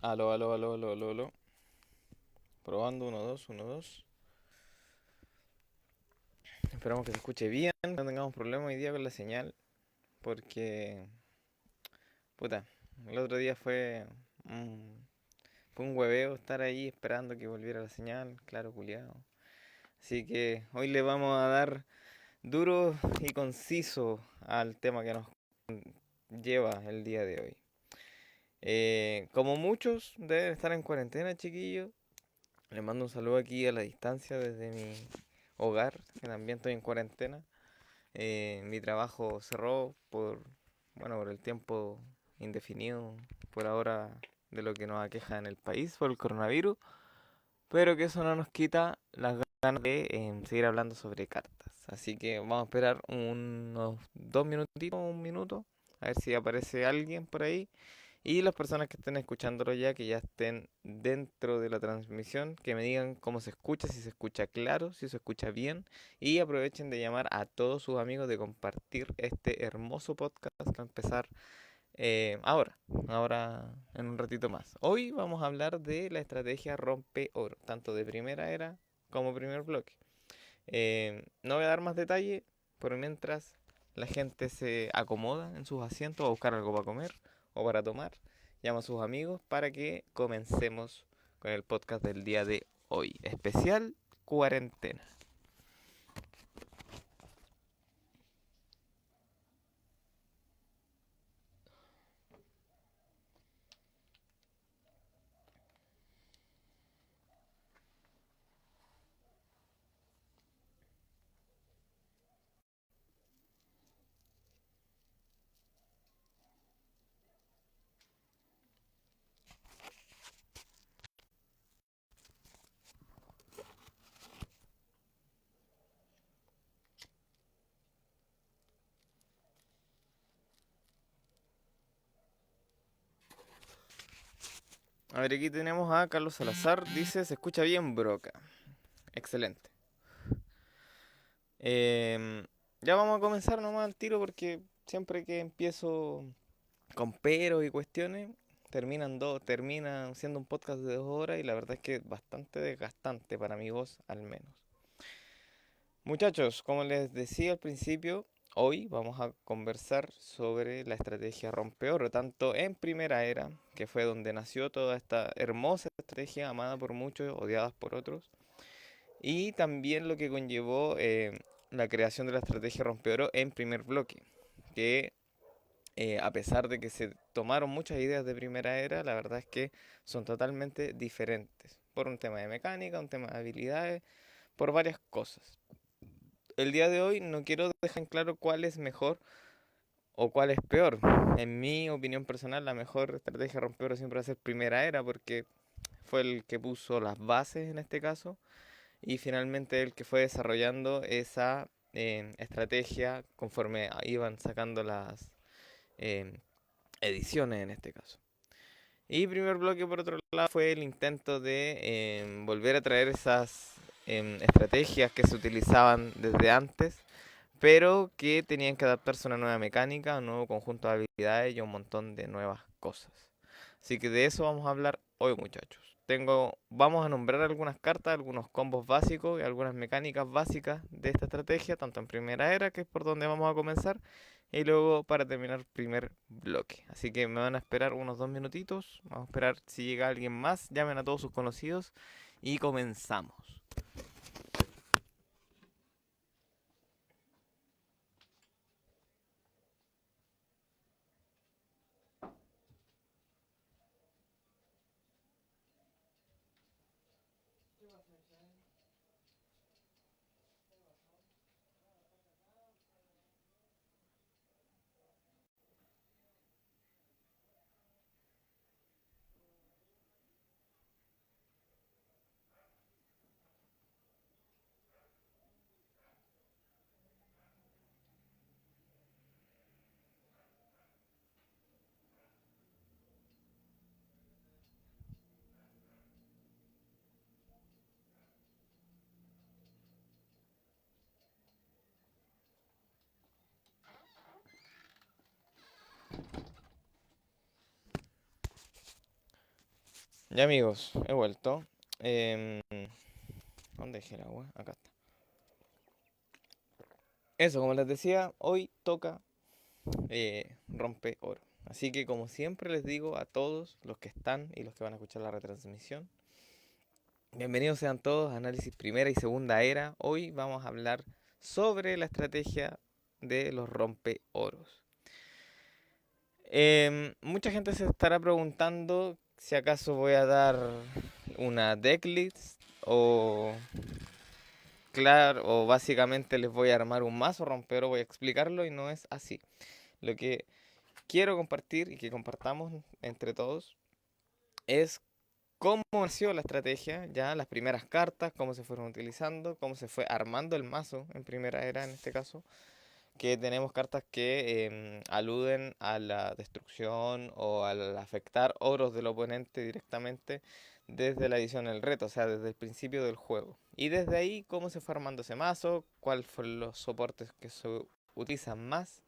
Aló, aló, aló, aló, aló, aló. Probando, uno, dos, uno, dos. Esperamos que se escuche bien, no tengamos problemas hoy día con la señal, porque, puta, el otro día fue un hueveo estar ahí esperando que volviera la señal, claro, culiado. Así que hoy le vamos a dar duro y conciso al tema que nos lleva el día de hoy. Como muchos deben estar en cuarentena, chiquillos, les mando un saludo aquí a la distancia desde mi hogar, que también estoy en cuarentena. Mi trabajo cerró por el tiempo indefinido por ahora de lo que nos aqueja en el país por el coronavirus, pero que eso no nos quita las ganas de seguir hablando sobre cartas. Así que vamos a esperar unos 2 minutitos, un minuto, a ver si aparece alguien por ahí. Y las personas que estén escuchándolo ya, que ya estén dentro de la transmisión, que me digan cómo se escucha, si se escucha claro, si se escucha bien. Y aprovechen de llamar a todos sus amigos, de compartir este hermoso podcast que va a empezar ahora en un ratito más. Hoy vamos a hablar de la estrategia rompe oro, tanto de primera era como primer bloque. No voy a dar más detalle, por mientras la gente se acomoda en sus asientos a buscar algo para comer o para tomar. Llama a sus amigos para que comencemos con el podcast del día de hoy. Especial cuarentena. A ver, aquí tenemos a Carlos Salazar. Dice, se escucha bien, broca. Excelente. Ya vamos a comenzar nomás al tiro porque siempre que empiezo con peros y cuestiones, termina siendo un podcast de 2 horas y la verdad es que es bastante desgastante para mi voz al menos. Muchachos, como les decía al principio, hoy vamos a conversar sobre la estrategia rompeoro, tanto en primera era, que fue donde nació toda esta hermosa estrategia amada por muchos, odiada por otros, y también lo que conllevó la creación de la estrategia rompeoro en primer bloque, que a pesar de que se tomaron muchas ideas de primera era, la verdad es que son totalmente diferentes, por un tema de mecánica, un tema de habilidades, por varias cosas. El día de hoy no quiero dejar en claro cuál es mejor o cuál es peor. En mi opinión personal, la mejor estrategia rompeoro siempre va a ser primera era porque fue el que puso las bases en este caso y finalmente el que fue desarrollando esa estrategia conforme iban sacando las eh, ediciones en este caso. Y primer bloque, por otro lado, fue el intento de volver a traer esas estrategias que se utilizaban desde antes, pero que tenían que adaptarse a una nueva mecánica, a un nuevo conjunto de habilidades y a un montón de nuevas cosas. Así que de eso vamos a hablar hoy, muchachos. Vamos a nombrar algunas cartas, algunos combos básicos y algunas mecánicas básicas de esta estrategia, tanto en primera era, que es por donde vamos a comenzar, y luego para terminar el primer bloque. Así que me van a esperar unos 2 minutitos. Vamos a esperar si llega alguien más. Llamen a todos sus conocidos y comenzamos. Ya amigos, he vuelto. ¿Dónde dejé el agua? Acá está. Eso, como les decía, hoy toca rompe oro. Así que como siempre les digo a todos los que están y los que van a escuchar la retransmisión, bienvenidos sean todos a Análisis Primera y Segunda Era. Hoy vamos a hablar sobre la estrategia de los rompeoros. Mucha gente se estará preguntando si acaso voy a dar una decklist o claro, o básicamente les voy a armar un mazo rompeoro, voy a explicarlo y no es así. Lo que quiero compartir y que compartamos entre todos es cómo nació la estrategia, ya las primeras cartas, cómo se fueron utilizando, cómo se fue armando el mazo en primera era en este caso, que tenemos cartas que aluden a la destrucción o al afectar oros del oponente directamente desde la edición del reto, o sea, desde el principio del juego. Y desde ahí, cómo se fue armando ese mazo, cuáles fueron los soportes que se utilizan más,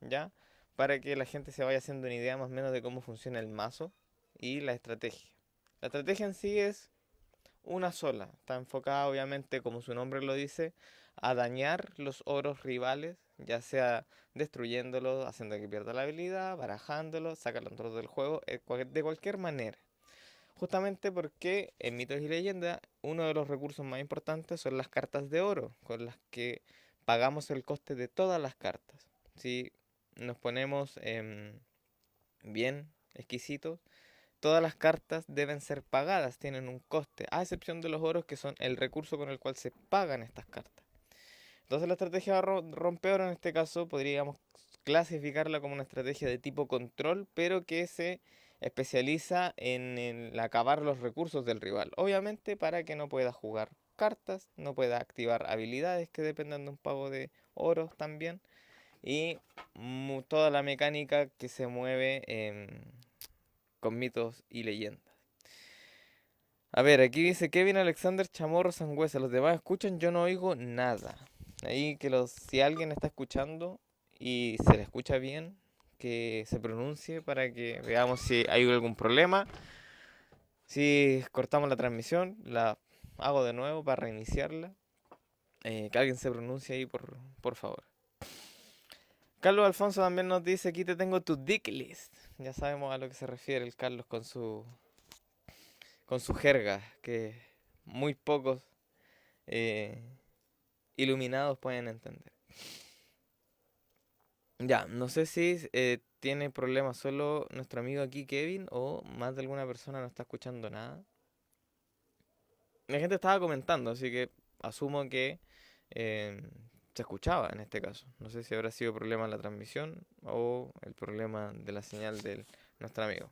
¿ya? Para que la gente se vaya haciendo una idea más o menos de cómo funciona el mazo y la estrategia. La estrategia en sí es una sola, está enfocada obviamente, como su nombre lo dice, a dañar los oros rivales, ya sea destruyéndolos, haciendo que pierda la habilidad, barajándolos, sacándolos del juego, de cualquier manera. Justamente porque en mitos y leyendas uno de los recursos más importantes son las cartas de oro, con las que pagamos el coste de todas las cartas. Si nos ponemos bien exquisitos, todas las cartas deben ser pagadas, tienen un coste, a excepción de los oros que son el recurso con el cual se pagan estas cartas. Entonces la estrategia de rompeoro en este caso podríamos clasificarla como una estrategia de tipo control, pero que se especializa en el acabar los recursos del rival. Obviamente para que no pueda jugar cartas, no pueda activar habilidades que dependan de un pago de oros también. Y toda la mecánica que se mueve con mitos y leyendas. A ver, aquí dice Kevin Alexander Chamorro Sangüesa. Los demás escuchan, yo no oigo nada. Ahí que si alguien está escuchando y se le escucha bien, que se pronuncie para que veamos si hay algún problema. Si cortamos la transmisión, la hago de nuevo para reiniciarla. Que alguien se pronuncie ahí, por favor. Carlos Alfonso también nos dice, aquí te tengo tu dick list. Ya sabemos a lo que se refiere el Carlos con su jerga, que muy pocos eh, iluminados pueden entender. Ya, no sé si tiene problemas solo nuestro amigo aquí Kevin o más de alguna persona no está escuchando nada. La gente estaba comentando, así que asumo que eh, se escuchaba en este caso. No sé si habrá sido problema en la transmisión o el problema de la señal de nuestro amigo.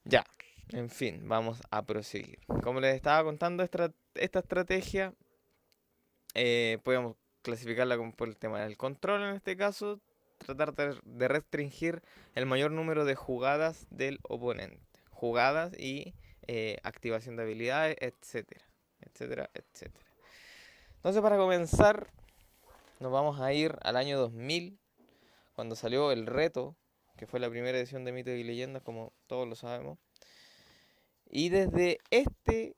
Ya, en fin, vamos a proseguir. Como les estaba contando, esta estrategia podemos clasificarla como por el tema del control en este caso, tratar de restringir el mayor número de jugadas del oponente. Jugadas y activación de habilidades, etcétera, etcétera, etcétera. Entonces para comenzar nos vamos a ir al año 2000, cuando salió el reto, que fue la primera edición de Mitos y Leyendas, como todos lo sabemos. Y desde esta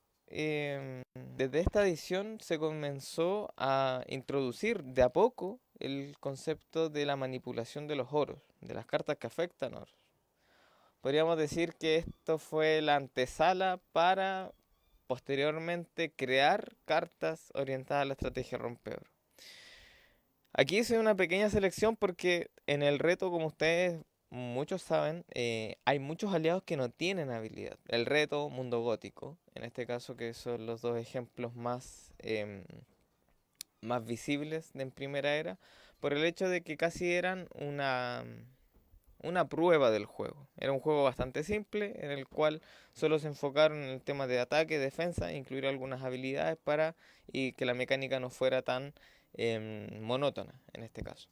edición se comenzó a introducir de a poco el concepto de la manipulación de los oros, de las cartas que afectan oros. Podríamos decir que esto fue la antesala para posteriormente crear cartas orientadas a la estrategia rompeoro. Aquí hice una pequeña selección porque en el reto, como ustedes muchos saben, hay muchos aliados que no tienen habilidad. El reto, Mundo Gótico, en este caso, que son los dos ejemplos más visibles de en primera era, por el hecho de que casi eran una prueba del juego. Era un juego bastante simple en el cual solo se enfocaron en el tema de ataque, defensa, incluir algunas habilidades para y que la mecánica no fuera tan monótona en este caso.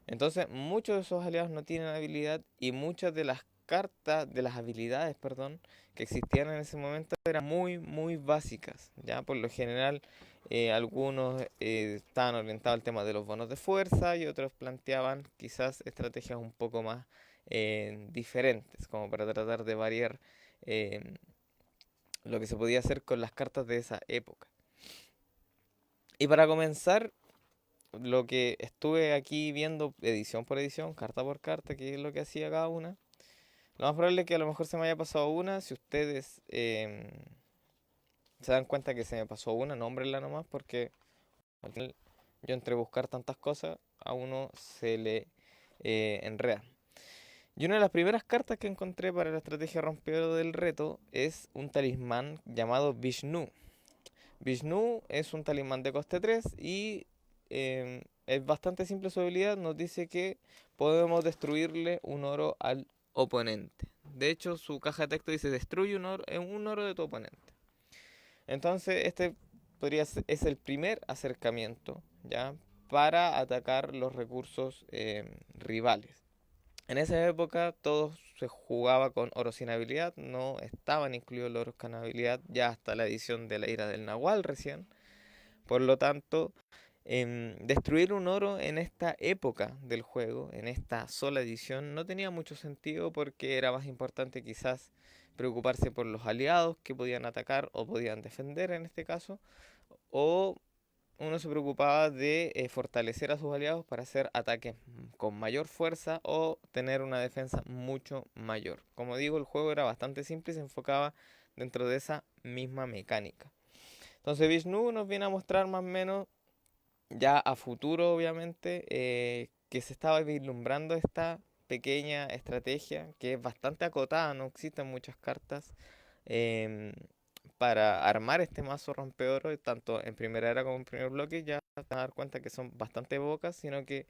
Entonces muchos de esos aliados no tienen habilidad y muchas de las cartas, de las habilidades, perdón, que existían en ese momento eran muy, muy básicas. Ya por lo general algunos estaban orientados al tema de los bonos de fuerza y otros planteaban quizás estrategias un poco más diferentes, como para tratar de variar lo que se podía hacer con las cartas de esa época. Y para comenzar, lo que estuve aquí viendo edición por edición, carta por carta, qué es lo que hacía cada una. Lo más probable es que a lo mejor se me haya pasado una. Si ustedes se dan cuenta que se me pasó una, nómbrenla nomás, porque al final yo entre buscar tantas cosas a uno se le enreda. Y una de las primeras cartas que encontré para la estrategia rompedor del reto es un talismán llamado Vishnu. Vishnu es un talismán de coste 3 y es bastante simple su habilidad. Nos dice que podemos destruirle un oro al oponente. De hecho, su caja de texto dice destruye un oro de tu oponente. Entonces, este es el primer acercamiento, ¿ya? Para atacar los recursos rivales. En esa época todo se jugaba con oros sin habilidad, no estaban incluidos los oros con habilidad ya hasta la edición de la Ira del Nahual recién. Por lo tanto, destruir un oro en esta época del juego, en esta sola edición, no tenía mucho sentido porque era más importante quizás preocuparse por los aliados que podían atacar o podían defender en este caso, o uno se preocupaba de fortalecer a sus aliados para hacer ataques con mayor fuerza o tener una defensa mucho mayor. Como digo, el juego era bastante simple y se enfocaba dentro de esa misma mecánica. Entonces Vishnu nos viene a mostrar más o menos ya a futuro, obviamente, que se estaba vislumbrando esta pequeña estrategia que es bastante acotada, no existen muchas cartas em, para armar este mazo rompeoro, tanto en primera era como en primer bloque, ya te vas a dar cuenta que son bastante pocas, sino que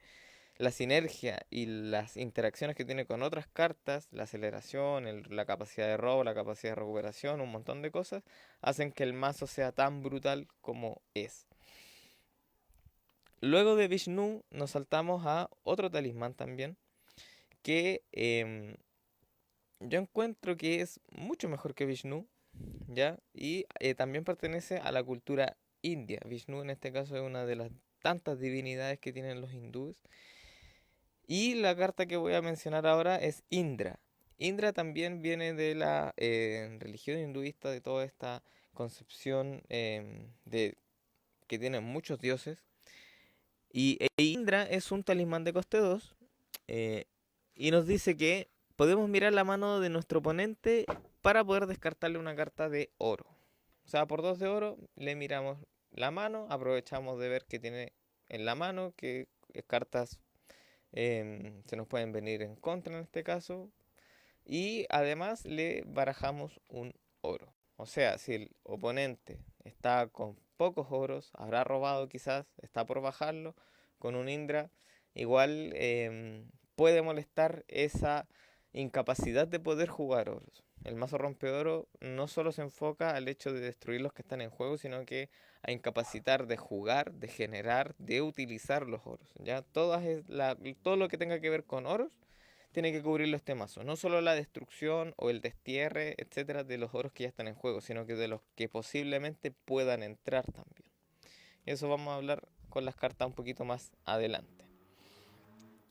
la sinergia y las interacciones que tiene con otras cartas, la aceleración, la capacidad de robo, la capacidad de recuperación, un montón de cosas, hacen que el mazo sea tan brutal como es. Luego de Vishnu nos saltamos a otro talismán también, que yo encuentro que es mucho mejor que Vishnu, ¿ya? Y también pertenece a la cultura india. Vishnu en este caso es una de las tantas divinidades que tienen los hindúes. Y la carta que voy a mencionar ahora es Indra. Indra también viene de la religión hinduista, de toda esta concepción de que tienen muchos dioses. Y Indra es un talismán de coste 2 eh, y nos dice que podemos mirar la mano de nuestro oponente para poder descartarle una carta de oro. O sea, por 2 de oro le miramos la mano, aprovechamos de ver que tiene en la mano, que cartas se nos pueden venir en contra en este caso, y además le barajamos un oro. O sea, si el oponente está con pocos oros, habrá robado quizás, está por bajarlo, con un Indra, igual puede molestar esa incapacidad de poder jugar oros. El mazo rompeoro no solo se enfoca al hecho de destruir los que están en juego, sino que a incapacitar de jugar, de generar, de utilizar los oros. ¿Ya? Todo lo que tenga que ver con oros tiene que cubrirlo este mazo. No solo la destrucción o el destierre, etcétera, de los oros que ya están en juego, sino que de los que posiblemente puedan entrar también. Y eso vamos a hablar con las cartas un poquito más adelante.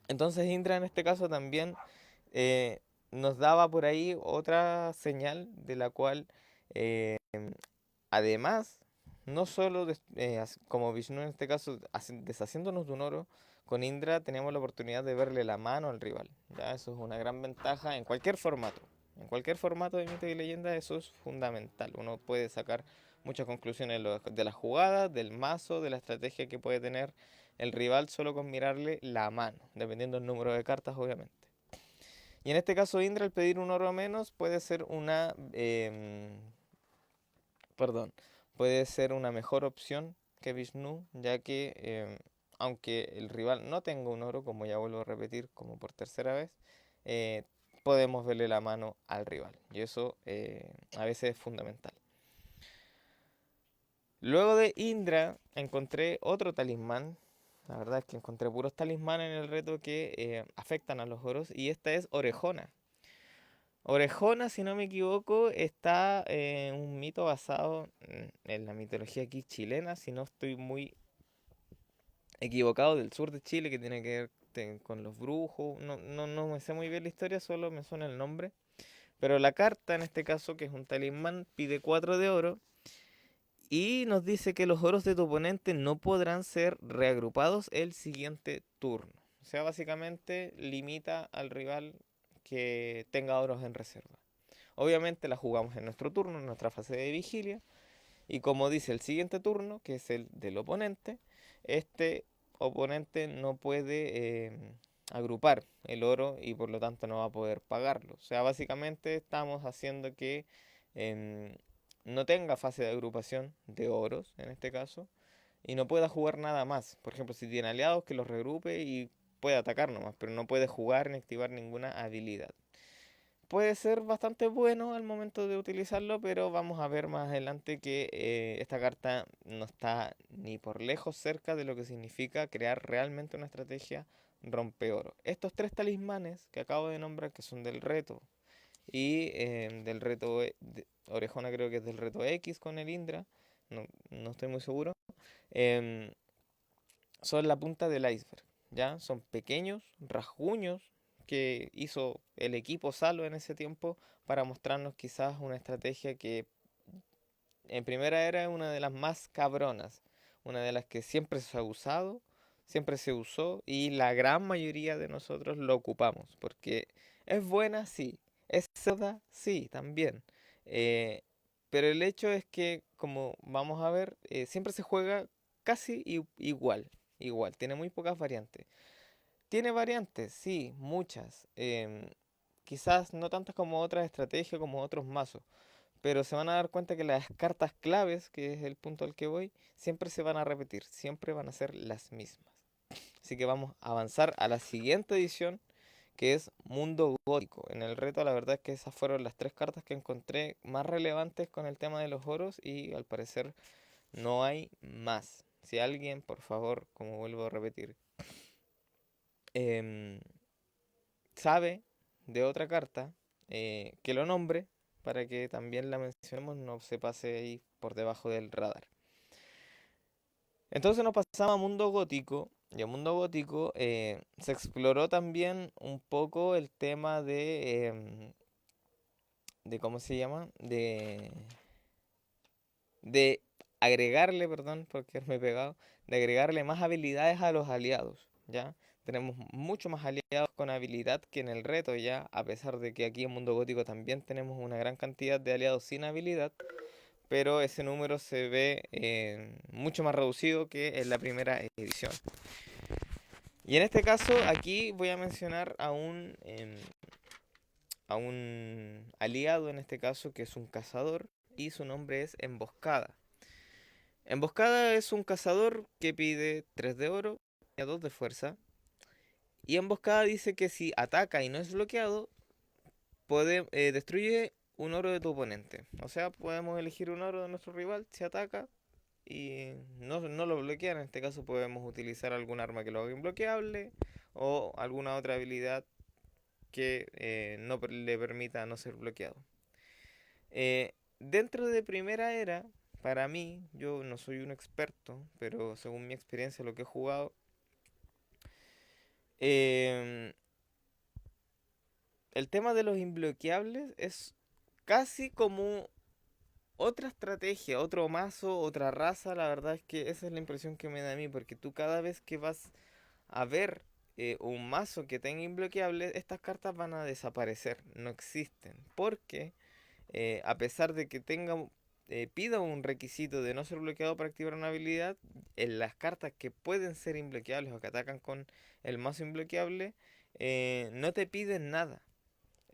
Entonces Indra en este caso también nos daba por ahí otra señal de la cual además, no solo como Vishnu en este caso, deshaciéndonos de un oro, con Indra teníamos la oportunidad de verle la mano al rival. ¿Ya? Eso es una gran ventaja en cualquier formato. En cualquier formato de mito y leyenda eso es fundamental. Uno puede sacar muchas conclusiones de la jugada, del mazo, de la estrategia que puede tener el rival solo con mirarle la mano, dependiendo del número de cartas obviamente. Y en este caso Indra al pedir un oro menos puede ser perdón, puede ser una mejor opción que Vishnu, ya que aunque el rival no tenga un oro, como ya vuelvo a repetir como por tercera vez, eh, podemos verle la mano al rival. Y eso a veces es fundamental. Luego de Indra encontré otro talismán. La verdad es que encontré puros talismanes en el reto que afectan a los oros. Y esta es Orejona. Orejona, si no me equivoco, está en un mito basado en la mitología aquí chilena, si no estoy muy equivocado, del sur de Chile, que tiene que ver con los brujos. No me sé muy bien la historia, solo me suena el nombre. Pero la carta, en este caso, que es un talismán, pide 4 de oro y nos dice que los oros de tu oponente no podrán ser reagrupados el siguiente turno. O sea, básicamente limita al rival que tenga oros en reserva. Obviamente la jugamos en nuestro turno, en nuestra fase de vigilia. Y como dice el siguiente turno, que es el del oponente, este oponente no puede agrupar el oro y por lo tanto no va a poder pagarlo. O sea, básicamente estamos haciendo que em, no tenga fase de agrupación de oros, en este caso, y no pueda jugar nada más. Por ejemplo, si tiene aliados, que los regrupe y puede atacar nomás, pero no puede jugar ni activar ninguna habilidad. Puede ser bastante bueno al momento de utilizarlo, pero vamos a ver más adelante que esta carta no está ni por lejos cerca de lo que significa crear realmente una estrategia rompeoro. Estos tres talismanes que acabo de nombrar, que son del reto y del reto Orejona, creo que es del reto X con el Indra, no estoy muy seguro, em, son la punta del iceberg, ¿ya? Son pequeños rasguños que hizo el equipo Salo en ese tiempo para mostrarnos quizás una estrategia que en primera era una de las más cabronas, una de las que siempre se ha usado, siempre se usó y la gran mayoría de nosotros lo ocupamos, porque es buena, sí, es soda, sí, también. Eh, pero el hecho es que, como vamos a ver, siempre se juega casi igual, igual, tiene muy pocas variantes. Tiene variantes, sí, muchas. Quizás no tantas como otras estrategias, como otros mazos, pero se van a dar cuenta que las cartas claves, que es el punto al que voy, siempre se van a repetir, siempre van a ser las mismas. Así que vamos a avanzar a la siguiente edición, que es Mundo Gótico. En el reto la verdad es que esas fueron las tres cartas que encontré más relevantes con el tema de los oros y al parecer no hay más. Si alguien, por favor, como vuelvo a repetir, em, sabe de otra carta, que lo nombre para que también la mencionemos, no se pase ahí por debajo del radar. Entonces nos pasamos a Mundo Gótico, y en Mundo Gótico se exploró también un poco el tema de ¿cómo se llama? De agregarle, perdón, porque me he pegado, de agregarle más habilidades a los aliados, ¿ya? Tenemos mucho más aliados con habilidad que en el reto, ya, a pesar de que aquí en Mundo Gótico también tenemos una gran cantidad de aliados sin habilidad, pero ese número se ve mucho más reducido que en la primera edición. Y en este caso, aquí voy a mencionar a un aliado, en este caso, que es un cazador, y su nombre es Emboscada. Emboscada es un cazador que pide 3 de oro y a 2 de fuerza. Y Emboscada dice que si ataca y no es bloqueado, destruye un oro de tu oponente. O sea, podemos elegir un oro de nuestro rival si ataca y no lo bloquean. En este caso podemos utilizar algún arma que lo haga imbloqueable o alguna otra habilidad que no le permita no ser bloqueado. Dentro de Primera Era, para mí, yo no soy un experto, pero según mi experiencia, lo que he jugado, em, el tema de los imbloqueables es casi como otra estrategia, otro mazo, otra raza. La verdad es que esa es la impresión que me da a mí, porque tú cada vez que vas a ver un mazo que tenga imbloqueables, estas cartas van a desaparecer, no existen, porque a pesar de que pida un requisito de no ser bloqueado para activar una habilidad, en las cartas que pueden ser imbloqueables o que atacan con el mazo imbloqueable, no te piden nada.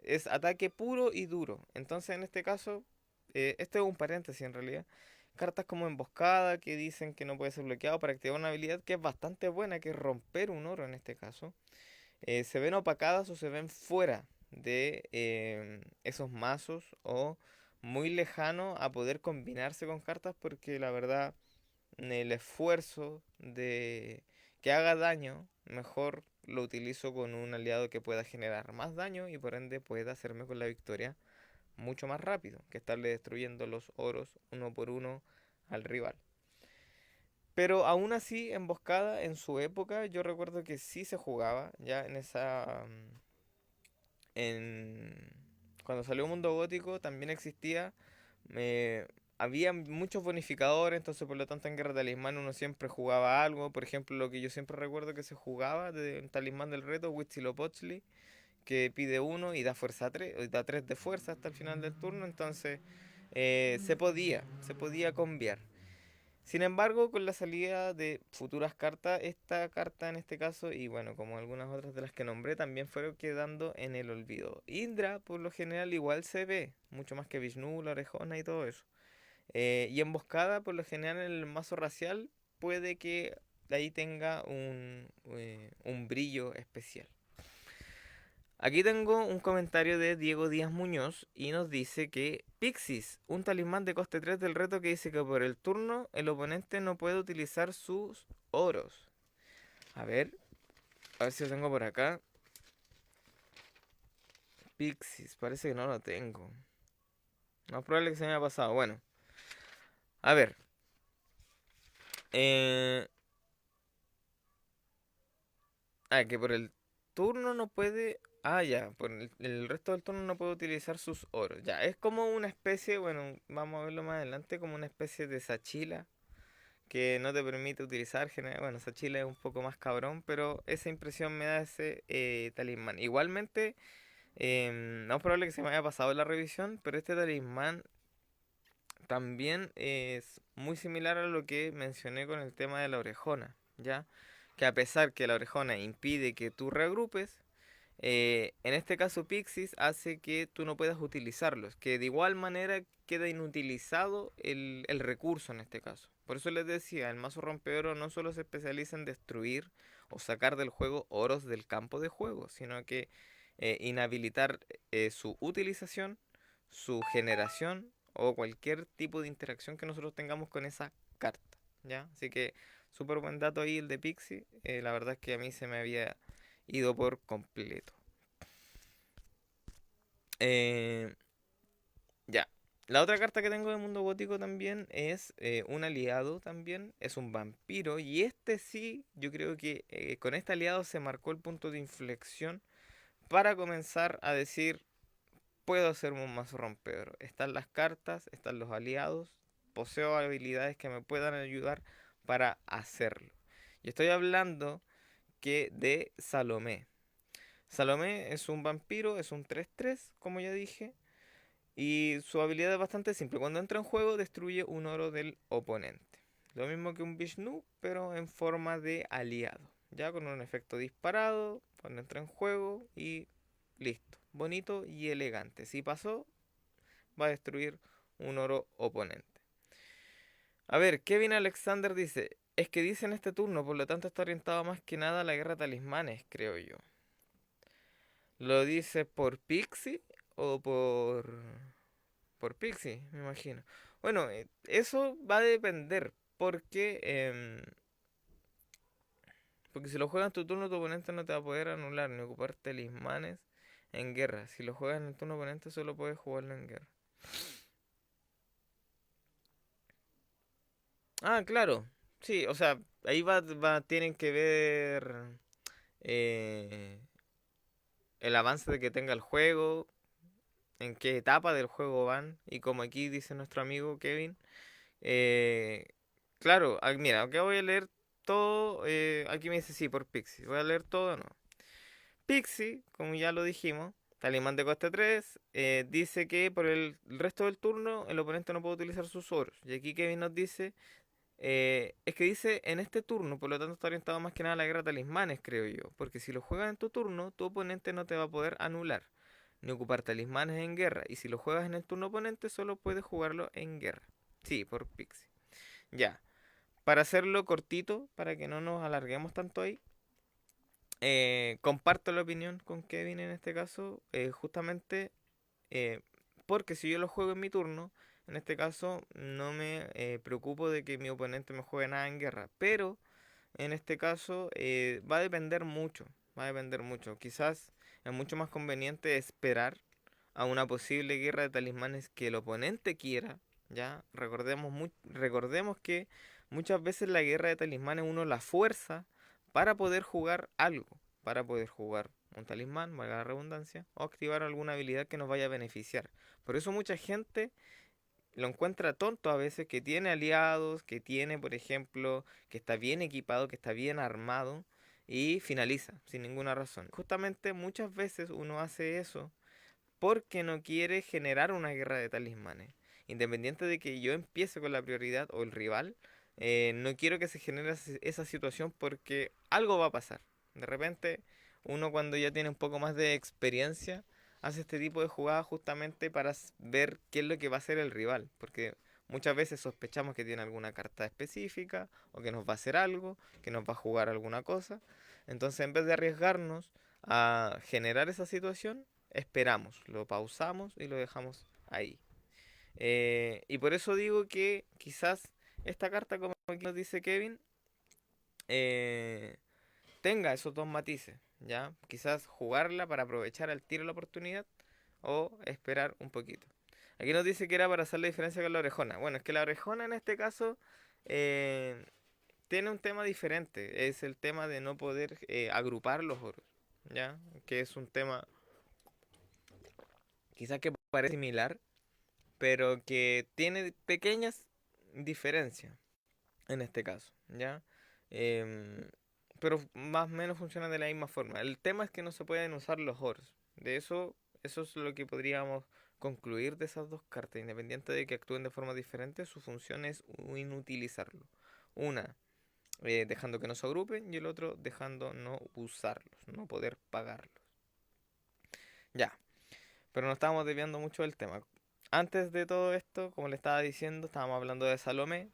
Es ataque puro y duro. Entonces, en este caso, esto es un paréntesis en realidad. Cartas como emboscada que dicen que no puede ser bloqueado para activar una habilidad que es bastante buena, que es romper un oro en este caso. Se ven opacadas o se ven fuera de esos mazos o muy lejano a poder combinarse con cartas porque la verdad el esfuerzo de que haga daño mejor lo utilizo con un aliado que pueda generar más daño y por ende pueda hacerme con la victoria mucho más rápido que estarle destruyendo los oros uno por uno al rival. Pero aún así, emboscada en su época, yo recuerdo que sí se jugaba ya en esa. En, cuando salió Mundo Gótico también existía, eh, había muchos bonificadores, entonces por lo tanto en Guerra Talismán uno siempre jugaba algo. Por ejemplo, lo que yo siempre recuerdo que se jugaba de un Talismán del Reto, Huitzilopochtli, que pide uno y da fuerza 3, da 3 de fuerza hasta el final del turno, entonces se podía cambiar. Sin embargo, con la salida de futuras cartas, esta carta en este caso, y bueno, como algunas otras de las que nombré, también fueron quedando en el olvido. Indra, por lo general, igual se ve, mucho más que Vishnu, la Orejona y todo eso. Y Emboscada, por lo general, en el mazo racial, puede que ahí tenga un brillo especial. Aquí tengo un comentario de Diego Díaz Muñoz y nos dice que Pixis, un talismán de coste 3 del reto que dice que por el turno el oponente no puede utilizar sus oros. A ver si lo tengo por acá. Pixis, parece que no lo tengo. No es probable que se me haya pasado. Bueno, a ver. Eh, que por el turno no puede. Ah, ya, por el resto del turno no puede utilizar sus oros. Ya, es como una especie, bueno, vamos a verlo más adelante, como una especie de Sachila que no te permite utilizar. Bueno, Sachila es un poco más cabrón, pero esa impresión me da ese talismán. Igualmente, no es probable que se me haya pasado la revisión, pero este talismán también es muy similar a lo que mencioné con el tema de la orejona, ¿ya? Que a pesar que la orejona impide que tú reagrupes, en este caso Pixis hace que tú no puedas utilizarlos, que de igual manera queda inutilizado el recurso en este caso. Por eso les decía, el mazo rompeoro no solo se especializa en destruir o sacar del juego oros del campo de juego, sino que inhabilitar su utilización, su generación o cualquier tipo de interacción que nosotros tengamos con esa carta, ¿ya? Así que súper buen dato ahí el de Pixie. La verdad es que a mí se me había ido por completo. Eh, ya. La otra carta que tengo de Mundo Gótico también es un aliado también, es un vampiro y este sí, yo creo que con este aliado se marcó el punto de inflexión para comenzar a decir, puedo hacer un mazo rompedor. Están las cartas, están los aliados, poseo habilidades que me puedan ayudar para hacerlo. Y estoy hablando que de Salomé. Salomé es un vampiro, es un 3/3, como ya dije, y su habilidad es bastante simple. Cuando entra en juego, destruye un oro del oponente. Lo mismo que un Vishnu, pero en forma de aliado. Ya con un efecto disparado, cuando entra en juego y listo. Bonito y elegante. Si pasó, va a destruir un oro oponente. A ver, Kevin Alexander dice, es que dice en este turno, por lo tanto está orientado más que nada a la guerra de talismanes, creo yo. ¿Lo dice por Pixie o por Pixie, me imagino? Bueno, eso va a depender, porque si lo juegas en tu turno, tu oponente no te va a poder anular ni ocupar talismanes en guerra. Si lo juegas en el turno oponente, solo puedes jugarlo en guerra. Ah, claro. Sí, o sea, ahí tienen que ver eh, el avance de que tenga el juego, en qué etapa del juego van, y como aquí dice nuestro amigo Kevin, eh, claro, mira, acá voy a leer todo, aquí me dice sí, por Pixie, voy a leer todo o no. Pixie, como ya lo dijimos, Talismán de coste 3, dice que por el resto del turno el oponente no puede utilizar sus oros. Y aquí Kevin nos dice, es que dice en este turno, por lo tanto está orientado más que nada a la guerra de talismanes, creo yo. Porque si lo juegas en tu turno, tu oponente no te va a poder anular, ni ocupar talismanes en guerra. Y si lo juegas en el turno oponente, solo puedes jugarlo en guerra. Sí, por Pixie. Ya. Para hacerlo cortito, para que no nos alarguemos tanto ahí, comparto la opinión con Kevin en este caso, justamente eh, porque si yo lo juego en mi turno, en este caso no me preocupo de que mi oponente me juegue nada en guerra, pero en este caso va a depender mucho, va a depender mucho. Quizás es mucho más conveniente esperar a una posible guerra de talismanes que el oponente quiera, ¿ya? Recordemos que muchas veces la guerra de talismanes uno la fuerza para poder jugar algo, para poder jugar un talismán, valga la redundancia, o activar alguna habilidad que nos vaya a beneficiar. Por eso mucha gente lo encuentra tonto a veces, que tiene aliados, que tiene, por ejemplo, que está bien equipado, que está bien armado, y finaliza sin ninguna razón. Justamente muchas veces uno hace eso porque no quiere generar una guerra de talismanes. Independiente de que yo empiece con la prioridad o el rival, no quiero que se genere esa situación porque algo va a pasar. De repente, uno cuando ya tiene un poco más de experiencia, hace este tipo de jugadas justamente para ver qué es lo que va a hacer el rival. Porque muchas veces sospechamos que tiene alguna carta específica o que nos va a hacer algo, que nos va a jugar alguna cosa. Entonces, en vez de arriesgarnos a generar esa situación, esperamos, lo pausamos y lo dejamos ahí. Y por eso digo que quizás esta carta, como aquí nos dice Kevin, eh, tenga esos dos matices, ¿ya? Quizás jugarla para aprovechar al tiro la oportunidad o esperar un poquito. Aquí nos dice que era para hacer la diferencia con la orejona. Bueno, es que la orejona en este caso eh, tiene un tema diferente. Es el tema de no poder agrupar los oros, ¿ya? Que es un tema quizás que parece similar, pero que tiene pequeñas diferencias en este caso, ¿ya? Em, pero más o menos funciona de la misma forma. El tema es que no se pueden usar los oros. De eso es lo que podríamos concluir de esas dos cartas. Independiente de que actúen de forma diferente, su función es inutilizarlo. Una, dejando que no se agrupen, y el otro dejando no usarlos, no poder pagarlos. Ya, pero nos estábamos desviando mucho del tema. Antes de todo esto, como le estaba diciendo, estábamos hablando de Salomé.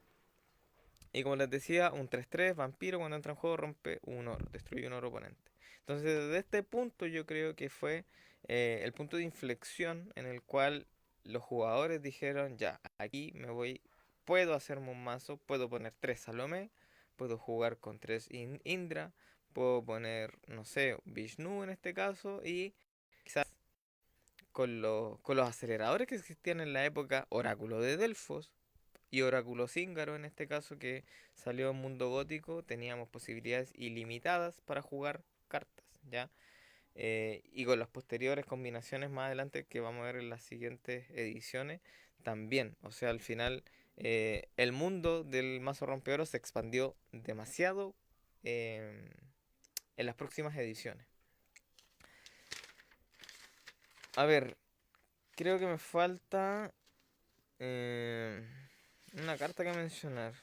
Y como les decía, un 3-3 vampiro cuando entra en juego rompe un oro, destruye un oro oponente. Entonces, desde este punto yo creo que fue el punto de inflexión en el cual los jugadores dijeron, ya, aquí me voy, puedo hacerme un mazo, puedo poner 3 Salomé, puedo jugar con 3 Indra, puedo poner, no sé, Vishnu en este caso, y quizás con los aceleradores que existían en la época, Oráculo de Delfos y Oráculo Zíngaro, en este caso que salió en Mundo Gótico, teníamos posibilidades ilimitadas para jugar cartas, ¿ya? Y con las posteriores combinaciones más adelante que vamos a ver en las siguientes ediciones, también, o sea, al final el mundo del mazo rompeoro se expandió demasiado eh, en las próximas ediciones. A ver, creo que me falta eh, una carta que mencionar.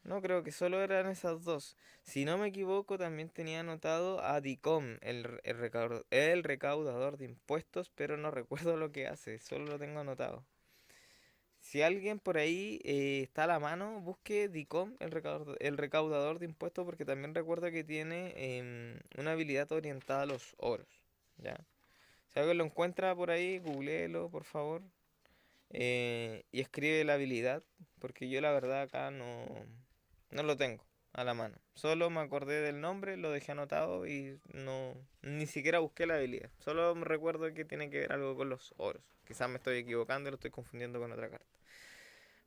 No, creo que solo eran esas dos. Si no me equivoco, también tenía anotado a DICOM, el recaudador de impuestos, pero no recuerdo lo que hace, solo lo tengo anotado. Si alguien por ahí está a la mano, busque DICOM, el recaudador de impuestos, porque también recuerdo que tiene una habilidad orientada a los oros, ¿ya? Si alguien lo encuentra por ahí, googleelo, por favor, y escribe la habilidad, porque yo la verdad acá no lo tengo a la mano. Solo me acordé del nombre, lo dejé anotado y no ni siquiera busqué la habilidad. Solo me recuerdo que tiene que ver algo con los oros. Quizás me estoy equivocando y lo estoy confundiendo con otra carta.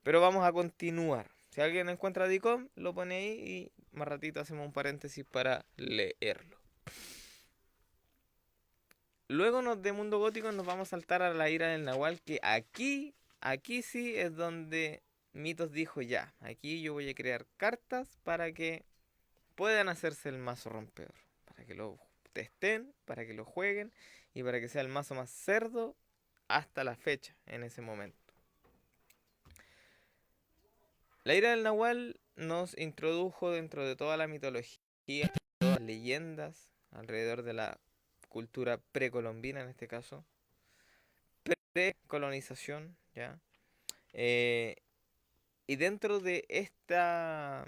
Pero vamos a continuar. Si alguien encuentra DICOM, lo pone ahí y más ratito hacemos un paréntesis para leerlo. Luego de Mundo Gótico nos vamos a saltar a la ira del Nahual, que aquí sí es donde Mitos dijo ya, aquí yo voy a crear cartas para que puedan hacerse el mazo rompeor, para que lo testen, para que lo jueguen y para que sea el mazo más cerdo hasta la fecha en ese momento. La ira del Nahual nos introdujo dentro de toda la mitología, todas las leyendas alrededor de la cultura precolombina en este caso, precolonización, ¿ya? Eh, y dentro de esta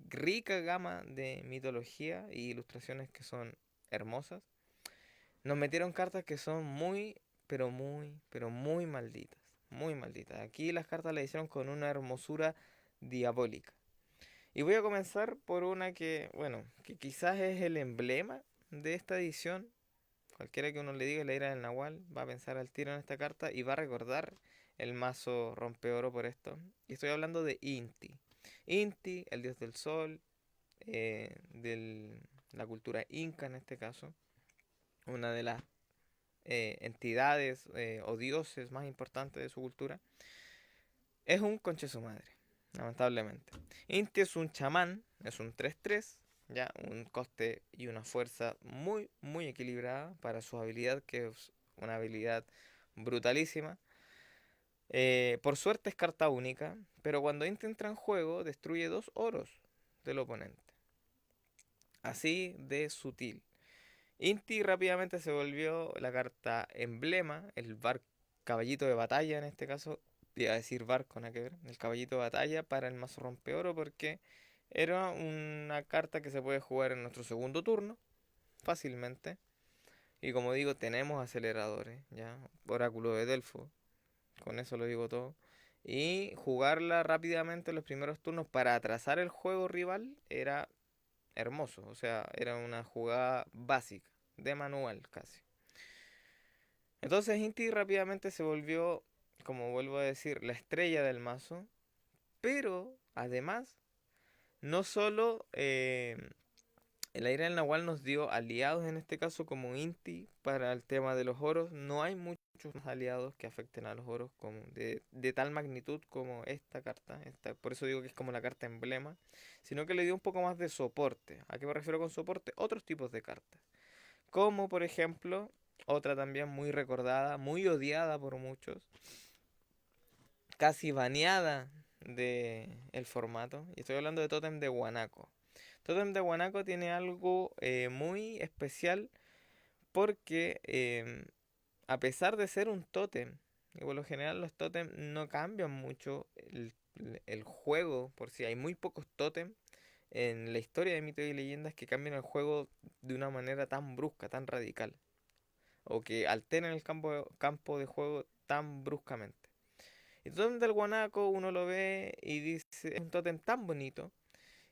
rica gama de mitología y ilustraciones que son hermosas, nos metieron cartas que son pero muy malditas. Muy malditas. Aquí las cartas las hicieron con una hermosura diabólica. Y voy a comenzar por una que, bueno, que quizás es el emblema de esta edición. Cualquiera que uno le diga la ira del Nahual va a pensar al tiro en esta carta y va a recordar el mazo rompeoro por esto. Y estoy hablando de Inti. Inti, el dios del sol, del la cultura inca en este caso, una de las entidades o dioses más importantes de su cultura, es un conche su madre, lamentablemente. Inti es un chamán, es un 3-3, ya, un coste y una fuerza muy, muy equilibrada para su habilidad, que es una habilidad brutalísima. Por suerte es carta única, pero cuando Inti entra en juego, destruye 2 oros del oponente. Así de sutil. Inti rápidamente se volvió la carta emblema, el bar caballito de batalla en este caso, iba a decir barco, nada que ver, el caballito de batalla para el mazo rompeoro porque era una carta que se puede jugar en nuestro segundo turno fácilmente. Y como digo, tenemos aceleradores, ya, oráculo de Delfo, con eso lo digo todo. Y jugarla rápidamente en los primeros turnos para atrasar el juego rival era hermoso, o sea, era una jugada básica, de manual casi. Entonces Inti rápidamente se volvió, como vuelvo a decir, la estrella del mazo, pero además, no solo el Aire del Nahual nos dio aliados en este caso como Inti para el tema de los oros, no hay muchos más aliados que afecten a los oros como de tal magnitud como esta carta, por eso digo que es como la carta emblema, sino que le dio un poco más de soporte. ¿A qué me refiero con soporte? Otros tipos de cartas. Como por ejemplo, otra también muy recordada, muy odiada por muchos, casi baneada de el formato. Y estoy hablando de Totem de Guanaco. Totem de Guanaco tiene algo muy especial porque a pesar de ser un tótem, y por lo general los tótem no cambian mucho el juego, por si hay muy pocos tótem en la historia de mitos y leyendas que cambian el juego de una manera tan brusca, tan radical, o que alteran el campo de juego tan bruscamente. Y Totem del Guanaco uno lo ve y dice, es un tótem tan bonito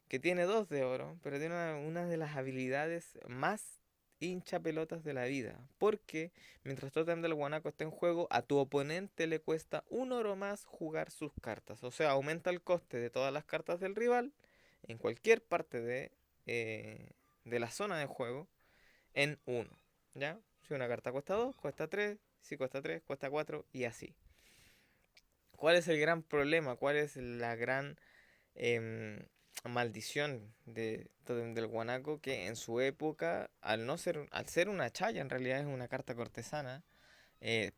que tiene 2 de oro, pero tiene una de las habilidades más hincha pelotas de la vida. Porque mientras Totem del Guanaco está en juego, a tu oponente le cuesta 1 oro más jugar sus cartas. O sea, aumenta el coste de todas las cartas del rival en cualquier parte de la zona de juego en 1. ¿Ya? Si una carta cuesta 2, cuesta 3. Si cuesta 3, cuesta 4 y así. ¿Cuál es el gran problema? ¿Cuál es la gran em, maldición de Totem del Guanaco? Que en su época, al ser una chaya, en realidad es una carta cortesana,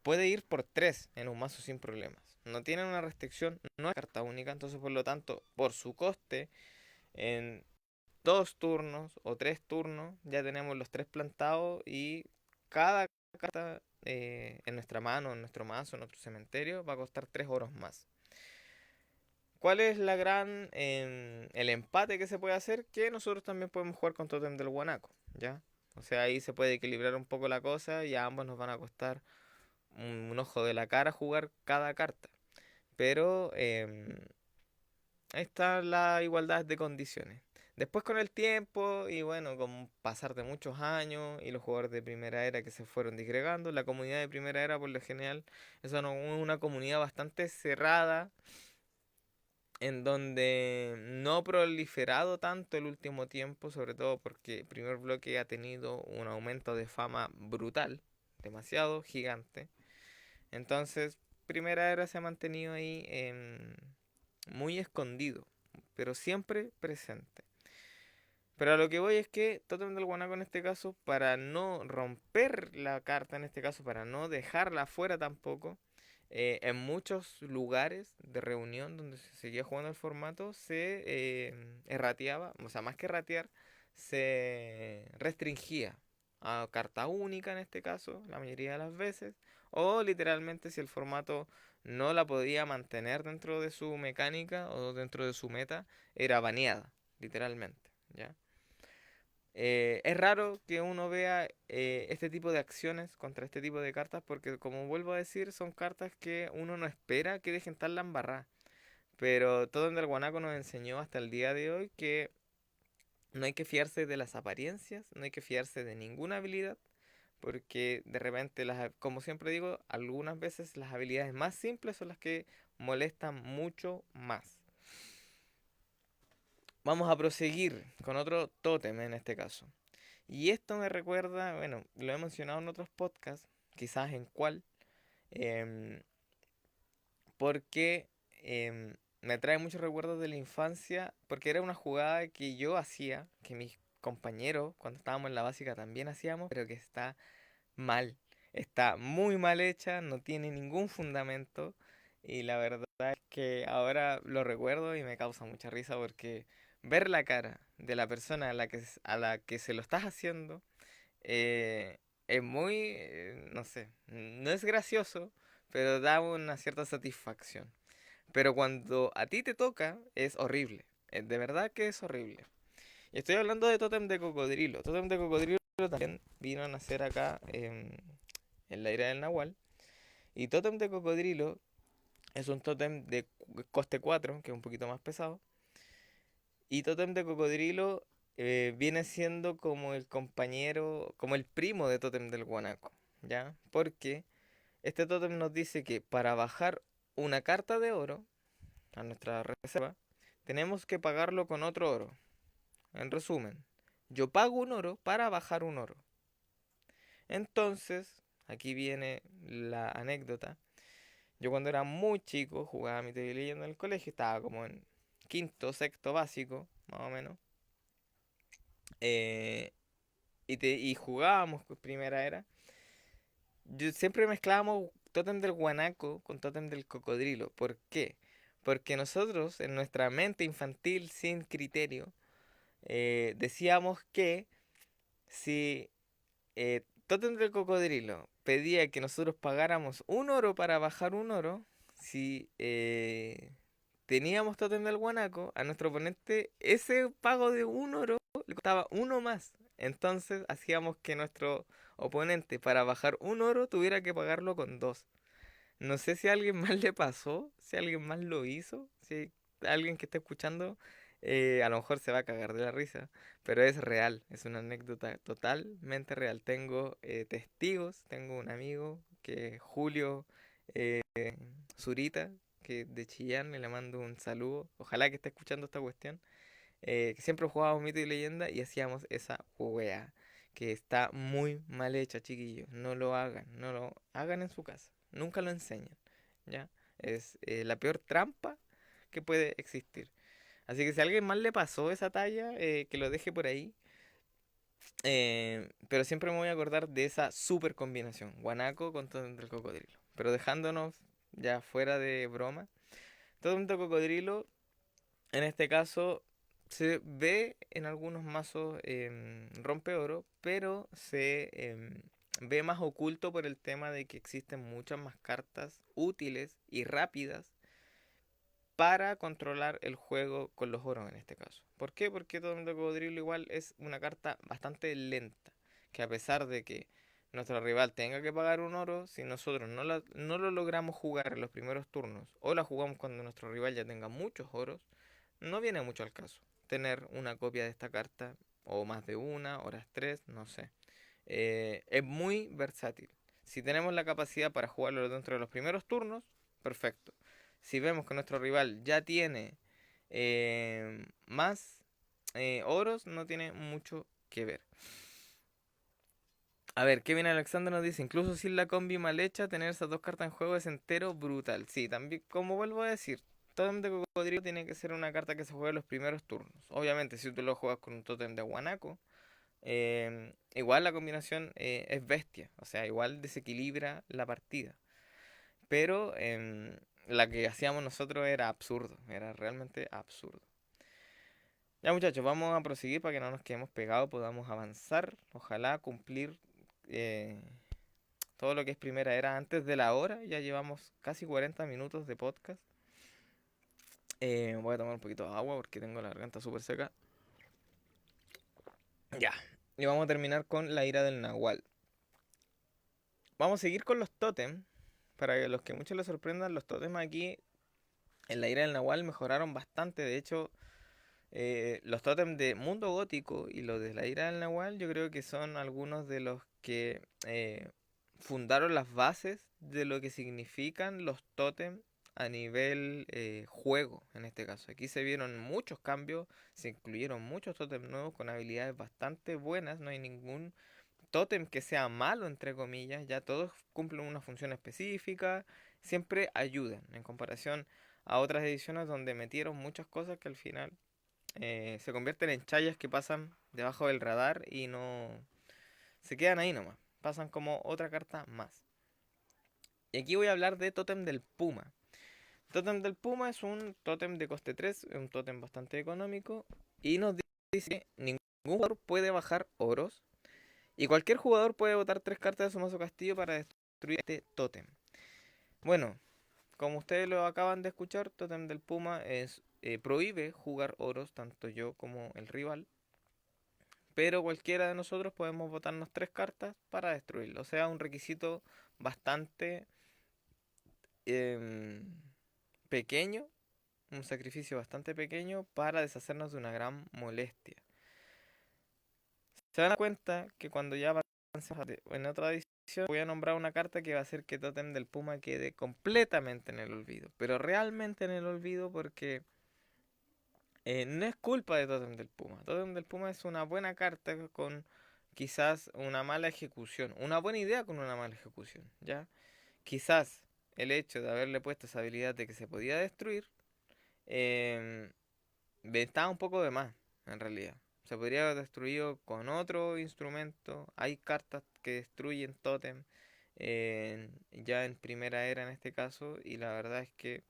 puede ir por 3 en un mazo sin problemas. No tiene una restricción, no es carta única, entonces por lo tanto, por su coste, en 2 turnos o 3 turnos ya tenemos los 3 plantados y cada carta en nuestra mano, en nuestro mazo, en nuestro cementerio va a costar 3 oros más. ¿Cuál es el empate que se puede hacer? Que nosotros también podemos jugar con Totem del Guanaco, ¿ya? O sea, ahí se puede equilibrar un poco la cosa y a ambos nos van a costar un ojo de la cara jugar cada carta. Pero ahí está la igualdad de condiciones. Después con el tiempo y bueno, con pasar de muchos años y los jugadores de primera era que se fueron disgregando, la comunidad de primera era por lo general es una comunidad bastante cerrada en donde no ha proliferado tanto el último tiempo, sobre todo porque el primer bloque ha tenido un aumento de fama brutal, demasiado gigante. Entonces, Primera Era se ha mantenido ahí muy escondido, pero siempre presente. Pero a lo que voy es que Totem del Guanaco en este caso, para no romper la carta en este caso, para no dejarla fuera tampoco, en muchos lugares de reunión donde se seguía jugando el formato, se errateaba, o sea, más que ratear, se restringía a carta única en este caso, la mayoría de las veces, o literalmente si el formato no la podía mantener dentro de su mecánica o dentro de su meta, era baneada, literalmente, ¿ya? Es raro que uno vea este tipo de acciones contra este tipo de cartas porque, como vuelvo a decir, son cartas que uno no espera que dejen tal la embarrada. Pero todo en el Guanaco nos enseñó hasta el día de hoy que no hay que fiarse de las apariencias, no hay que fiarse de ninguna habilidad, porque de repente, como siempre digo, algunas veces las habilidades más simples son las que molestan mucho más. Vamos a proseguir con otro tótem en este caso. Y esto me recuerda, bueno, lo he mencionado en otros podcasts, quizás en cuál, em, porque me trae muchos recuerdos de la infancia, porque era una jugada que yo hacía, que mis compañeros cuando estábamos en la básica también hacíamos, pero que está mal. Está muy mal hecha, no tiene ningún fundamento y la verdad es que ahora lo recuerdo y me causa mucha risa porque ver la cara de la persona a la que se lo estás haciendo eh, es muy, no sé, no es gracioso, pero da una cierta satisfacción. Pero cuando a ti te toca es horrible, de verdad que es horrible. Y estoy hablando de Tótem de Cocodrilo. Tótem de Cocodrilo también vino a nacer acá en la era del Nahual. Y Tótem de Cocodrilo es un tótem de coste 4 que es un poquito más pesado. Y Tótem de Cocodrilo viene siendo como el compañero, como el primo de Tótem del Guanaco, ¿ya? Porque este tótem nos dice que para bajar una carta de oro a nuestra reserva, tenemos que pagarlo con otro oro. En resumen, yo pago un oro para bajar un oro. Entonces, aquí viene la anécdota. Yo cuando era muy chico jugaba mi TV Leyenda en el colegio, estaba como en quinto, sexto básico, más o menos. eh, y jugábamos con primera era. Yo siempre mezclábamos Tótem del Guanaco con Tótem del Cocodrilo. ¿Por qué? Porque nosotros, en nuestra mente infantil sin criterio, decíamos que si Tótem del Cocodrilo pedía que nosotros pagáramos un oro para bajar un oro, si teníamos Tótem del Guanaco, a nuestro oponente ese pago de un oro le costaba uno más. Entonces hacíamos que nuestro oponente para bajar un oro tuviera que pagarlo con dos. No sé si a alguien más le pasó, si alguien más lo hizo, si alguien que esté escuchando a lo mejor se va a cagar de la risa, pero es real, es una anécdota totalmente real. Tengo testigos, tengo un amigo que es Julio eh, Zurita, que de Chillán, y le mando un saludo, ojalá que esté escuchando esta cuestión, que siempre jugábamos Mito y Leyenda y hacíamos esa wea, que está muy mal hecha, chiquillos, no lo hagan, no lo hagan en su casa, nunca lo enseñan, ¿ya? Es la peor trampa que puede existir. Así que si a alguien más le pasó esa talla, que lo deje por ahí. Pero siempre me voy a acordar de esa super combinación, guanaco con todo el cocodrilo. Pero dejándonos ya fuera de broma, todo un cocodrilo, en este caso, se ve en algunos mazos rompeoro, pero se ve más oculto por el tema de que existen muchas más cartas útiles y rápidas para controlar el juego con los oros en este caso. ¿Por qué? Porque Totem de Cocodrilo igual es una carta bastante lenta, que a pesar de que nuestro rival tenga que pagar un oro, si nosotros no lo logramos jugar en los primeros turnos o la jugamos cuando nuestro rival ya tenga muchos oros, no viene mucho al caso tener una copia de esta carta o más de una, horas tres, no sé. Es muy versátil. Si tenemos la capacidad para jugarlo dentro de los primeros turnos, perfecto. Si vemos que nuestro rival ya tiene más oros, no tiene mucho que ver. A ver, Kevin Alexander nos dice, incluso sin la combi mal hecha, tener esas dos cartas en juego es entero brutal. Sí, también, como vuelvo a decir, Tótem de Cocodrilo tiene que ser una carta que se juegue en los primeros turnos. Obviamente, si tú lo juegas con un Tótem de Guanaco, igual la combinación es bestia, o sea, igual desequilibra la partida. Pero la que hacíamos nosotros era absurdo, era realmente absurdo. Ya muchachos, vamos a proseguir para que no nos quedemos pegados, podamos avanzar, ojalá cumplir eh, todo lo que es primera era antes de la hora, ya llevamos casi 40 minutos de podcast. Voy a tomar un poquito de agua porque tengo la garganta súper seca. Ya, y vamos a terminar con la ira del Nahual. Vamos a seguir con los tótem. Para que los que muchos les sorprendan, los tótems aquí en la ira del Nahual mejoraron bastante. De hecho, los tótems de Mundo Gótico y los de la ira del Nahual, yo creo que son algunos de los que fundaron las bases de lo que significan los tótems a nivel juego en este caso. Aquí se vieron muchos cambios, se incluyeron muchos tótems nuevos con habilidades bastante buenas, no hay ningún tótem que sea malo, entre comillas, ya todos cumplen una función específica, siempre ayudan en comparación a otras ediciones donde metieron muchas cosas que al final se convierten en chayas que pasan debajo del radar y no se quedan ahí nomás, pasan como otra carta más. Y aquí voy a hablar de Tótem del Puma. Tótem del Puma es un tótem de coste 3, un tótem bastante económico y nos dice que ningún jugador puede bajar oros y cualquier jugador puede botar 3 cartas de su mazo castillo para destruir este tótem. Bueno, como ustedes lo acaban de escuchar, Tótem del Puma prohíbe jugar oros, tanto yo como el rival, pero cualquiera de nosotros podemos botarnos 3 cartas para destruirlo. O sea, un requisito bastante em, pequeño, un sacrificio bastante pequeño para deshacernos de una gran molestia. Se dan cuenta que cuando ya avancemos en otra edición, voy a nombrar una carta que va a hacer que Tótem del Puma quede completamente en el olvido. Pero realmente en el olvido porque no es culpa de Tótem del Puma. Tótem del Puma es una buena carta con quizás una mala ejecución. Una buena idea con una mala ejecución, ¿ya? Quizás el hecho de haberle puesto esa habilidad de que se podía destruir eh, estaba un poco de más, en realidad. Se podría haber destruido con otro instrumento. Hay cartas que destruyen Tótem ya en primera era en este caso. Y la verdad es que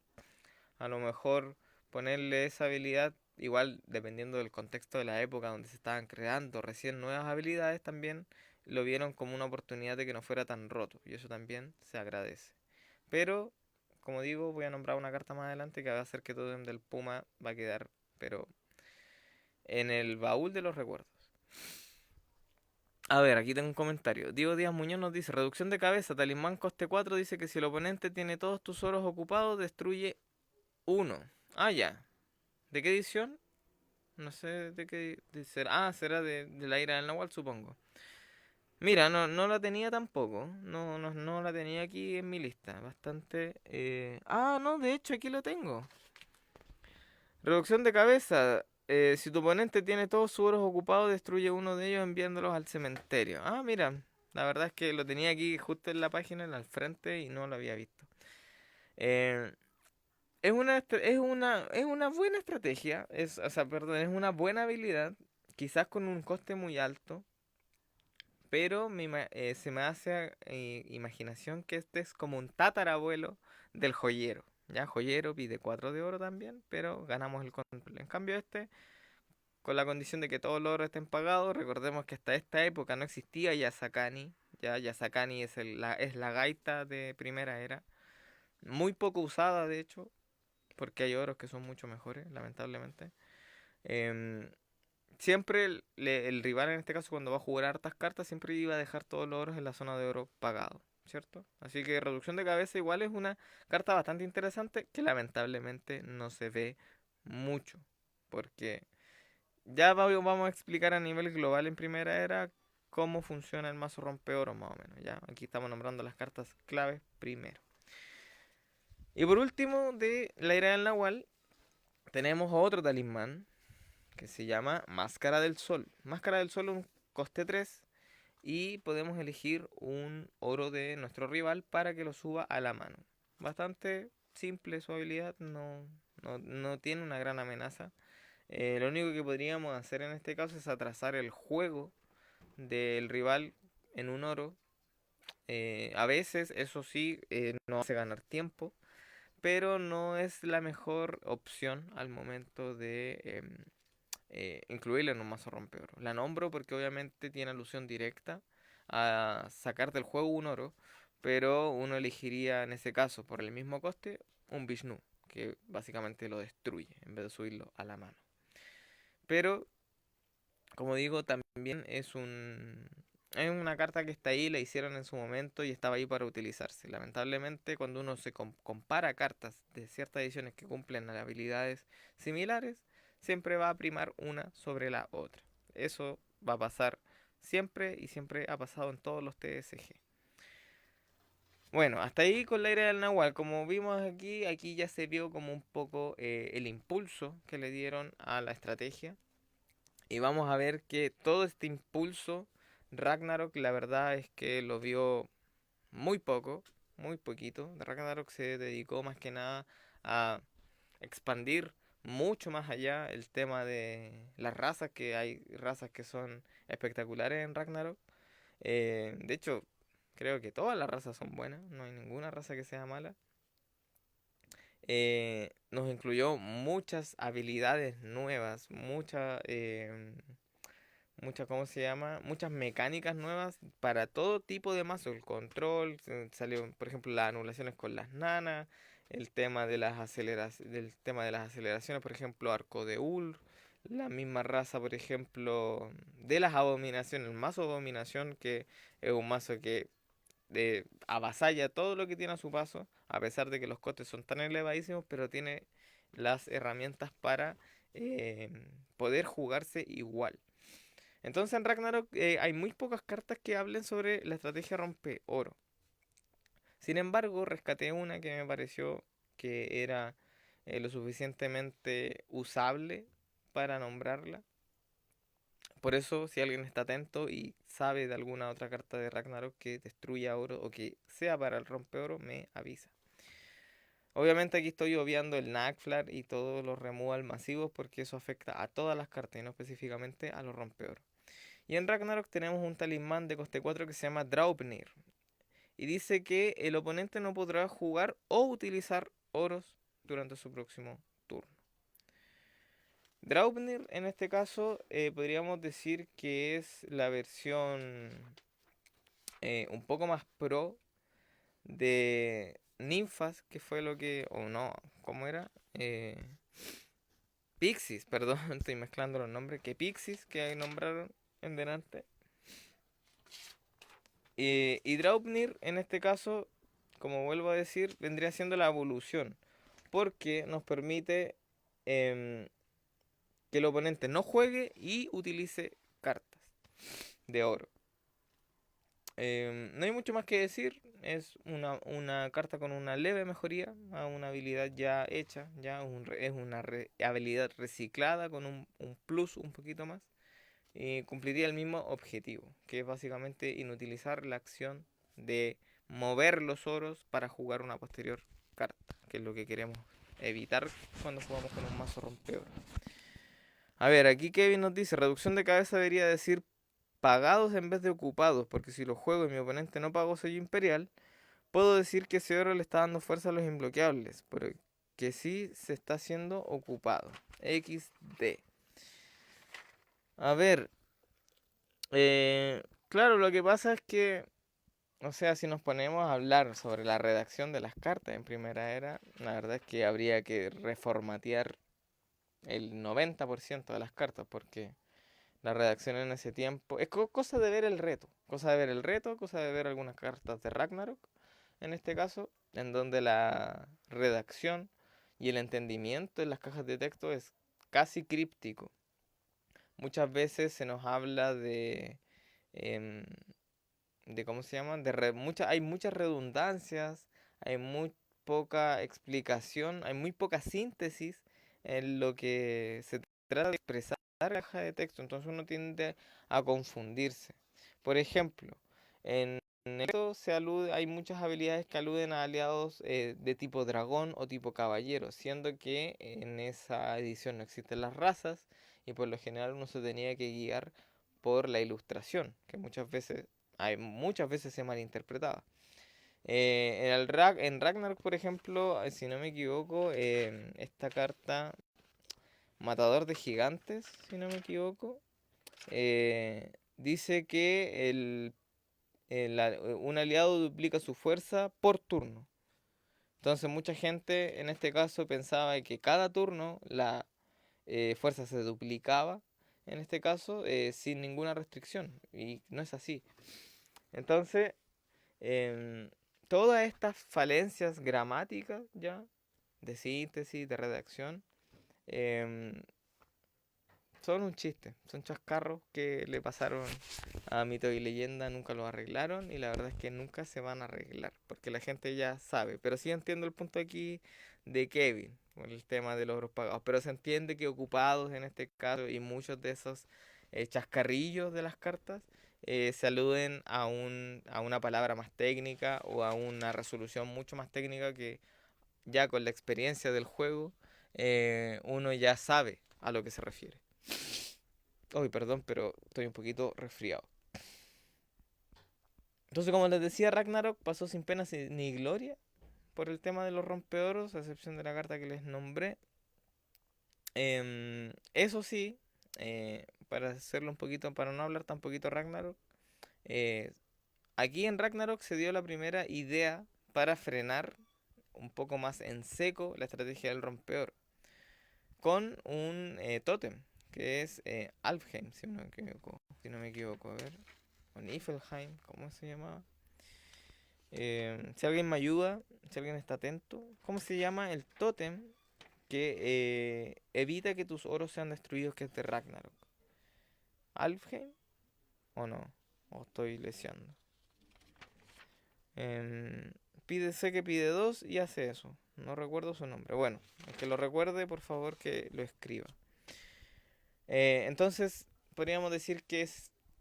a lo mejor ponerle esa habilidad, igual dependiendo del contexto de la época donde se estaban creando recién nuevas habilidades, también lo vieron como una oportunidad de que no fuera tan roto. Y eso también se agradece. Pero, como digo, voy a nombrar una carta más adelante que va a hacer que Tótem del Puma va a quedar, pero en el baúl de los recuerdos. A ver, aquí tengo un comentario. Diego Díaz Muñoz nos dice, reducción de cabeza, talismán coste 4 dice que si el oponente tiene todos tus oros ocupados, destruye uno. Ah, ya. ¿De qué edición? No sé de qué será. Ah, será de la ira del Nahual, supongo. Mira, no la tenía tampoco. No la tenía aquí en mi lista. Bastante. Ah, no, de hecho aquí lo tengo. Reducción de cabeza. Si tu oponente tiene todos sus oros ocupados, destruye uno de ellos enviándolos al cementerio. Ah, mira. La verdad es que lo tenía aquí justo en la página, al frente, y no lo había visto. Eh, es una buena estrategia. O sea, perdón, es una buena habilidad. Quizás con un coste muy alto. Pero se me hace imaginación que este es como un tatarabuelo del joyero. Ya, joyero pide 4 de oro también, pero ganamos el control. En cambio este, con la condición de que todos los oros estén pagados, recordemos que hasta esta época no existía Yasakani. Ya, Yasakani es la gaita de primera era. Muy poco usada, de hecho, porque hay oros que son mucho mejores, lamentablemente. Em, Siempre el rival, en este caso, cuando va a jugar hartas cartas, siempre iba a dejar todos los oros en la zona de oro pagado, ¿cierto? Así que reducción de cabeza igual es una carta bastante interesante que lamentablemente no se ve mucho. Porque ya vamos a explicar a nivel global en primera era cómo funciona el mazo rompeoros más o menos. Ya, aquí estamos nombrando las cartas claves primero. Y por último, de la era del Nahual, tenemos otro talismán que se llama Máscara del Sol. Máscara del Sol es un coste 3 y podemos elegir un oro de nuestro rival para que lo suba a la mano. Bastante simple su habilidad, no tiene una gran amenaza. Lo único que podríamos hacer en este caso es atrasar el juego del rival en un oro. A veces, eso sí, nos hace ganar tiempo, pero no es la mejor opción al momento de incluirla en un mazo rompeoro. La nombro porque obviamente tiene alusión directa a sacar del juego un oro, pero uno elegiría en ese caso, por el mismo coste, un Vishnu, que básicamente lo destruye en vez de subirlo a la mano. Pero, como digo, también es una carta que está ahí, la hicieron en su momento y estaba ahí para utilizarse. Lamentablemente, cuando uno se compara cartas de ciertas ediciones que cumplen habilidades similares, siempre va a primar una sobre la otra. Eso va a pasar siempre y siempre ha pasado en todos los TSG. Bueno, hasta ahí con la era del Nahual. Como vimos aquí ya se vio como un poco el impulso que le dieron a la estrategia. Y vamos a ver que todo este impulso, Ragnarok, la verdad es que lo vio muy poco, muy poquito. Ragnarok se dedicó más que nada a expandir mucho más allá el tema de las razas, que hay razas que son espectaculares en Ragnarok. De hecho, creo que todas las razas son buenas, no hay ninguna raza que sea mala. Nos incluyó muchas habilidades nuevas, ¿cómo se llama? Muchas mecánicas nuevas para todo tipo de mazo. El control, salió, por ejemplo, las anulaciones con las nanas, del tema de las aceleraciones, por ejemplo, Arco de Ul, la misma raza, por ejemplo, de las abominaciones, el mazo abominación, que es un mazo que avasalla todo lo que tiene a su paso, a pesar de que los costes son tan elevadísimos, pero tiene las herramientas para eh, poder jugarse igual. Entonces en Ragnarok hay muy pocas cartas que hablen sobre la estrategia rompe oro. Sin embargo, rescaté una que me pareció que era lo suficientemente usable para nombrarla. Por eso, si alguien está atento y sabe de alguna otra carta de Ragnarok que destruya oro o que sea para el rompeoro, me avisa. Obviamente aquí estoy obviando el Nagflar y todos los removal masivos porque eso afecta a todas las cartas y no específicamente a los rompeoros. Y en Ragnarok tenemos un talismán de coste 4 que se llama Draupnir. Y dice que el oponente no podrá jugar o utilizar oros durante su próximo turno. Draupnir en este caso podríamos decir que es la versión un poco más pro de Ninfas, que fue lo que... o no, ¿cómo era? Pixies, perdón, estoy mezclando los nombres. Que Pixies, que ahí nombraron en delante. Y Draupnir, en este caso, como vuelvo a decir, vendría siendo la evolución. Porque nos permite em, que el oponente no juegue y utilice cartas de oro. No hay mucho más que decir. Es una carta con una leve mejoría a una habilidad ya hecha. Es una habilidad reciclada con un plus un poquito más. Y cumpliría el mismo objetivo, que es básicamente inutilizar la acción de mover los oros para jugar una posterior carta, que es lo que queremos evitar cuando jugamos con un mazo rompeor. A ver, aquí Kevin nos dice, reducción de cabeza debería decir pagados en vez de ocupados, porque si lo juego y mi oponente no pagó sello imperial, puedo decir que ese oro le está dando fuerza a los imbloqueables, pero que sí se está haciendo ocupado. XD. A ver, claro, lo que pasa es que, o sea, si nos ponemos a hablar sobre la redacción de las cartas en primera era, la verdad es que habría que reformatear el 90% de las cartas, porque la redacción en ese tiempo es cosa de ver el reto, cosa de ver algunas cartas de Ragnarok, en este caso, en donde la redacción y el entendimiento en las cajas de texto es casi críptico. Muchas veces se nos habla em, de ¿cómo se llaman? Hay muchas redundancias, hay muy poca explicación, hay muy poca síntesis en lo que se trata de expresar en la caja de texto, entonces uno tiende a confundirse. Por ejemplo, en esto hay muchas habilidades que aluden a aliados de tipo dragón o tipo caballero, siendo que en esa edición no existen las razas y por lo general uno se tenía que guiar por la ilustración, que muchas veces se malinterpretaba. En Ragnarok, por ejemplo, si no me equivoco, esta carta, Matador de Gigantes, si no me equivoco, dice que un aliado duplica su fuerza por turno. Entonces mucha gente en este caso pensaba que cada turno la fuerza se duplicaba, en este caso, sin ninguna restricción. Y no es así. Entonces, em, todas estas falencias gramáticas ya, de síntesis, de redacción, em, son un chiste, son chascarros que le pasaron a Mito y Leyenda, nunca lo arreglaron y la verdad es que nunca se van a arreglar, porque la gente ya sabe, pero sí entiendo el punto aquí de Kevin, con el tema de los oros pagados, pero se entiende que ocupados en este caso y muchos de esos chascarrillos de las cartas se aluden a una palabra más técnica o a una resolución mucho más técnica que ya con la experiencia del juego uno ya sabe a lo que se refiere. Uy, perdón, pero estoy un poquito resfriado. Entonces, como les decía, Ragnarok pasó sin pena ni gloria por el tema de los rompeoros, a excepción de la carta que les nombré. Eso sí, para hacerlo un poquito, para no hablar tan poquito Ragnarok, eh, aquí en Ragnarok se dio la primera idea para frenar un poco más en seco la estrategia del rompeor con un tótem que es Alfheim, si no me equivoco. Si no me equivoco, a ver. O Niflheim, ¿cómo se llamaba? Si alguien me ayuda, si alguien está atento, ¿cómo se llama el tótem que evita que tus oros sean destruidos, que es de Ragnarok? ¿Alfheim o no? ¿O estoy leseando? Sé que pide dos y hace eso. No recuerdo su nombre. Bueno, el que lo recuerde, por favor, que lo escriba. Entonces, podríamos decir que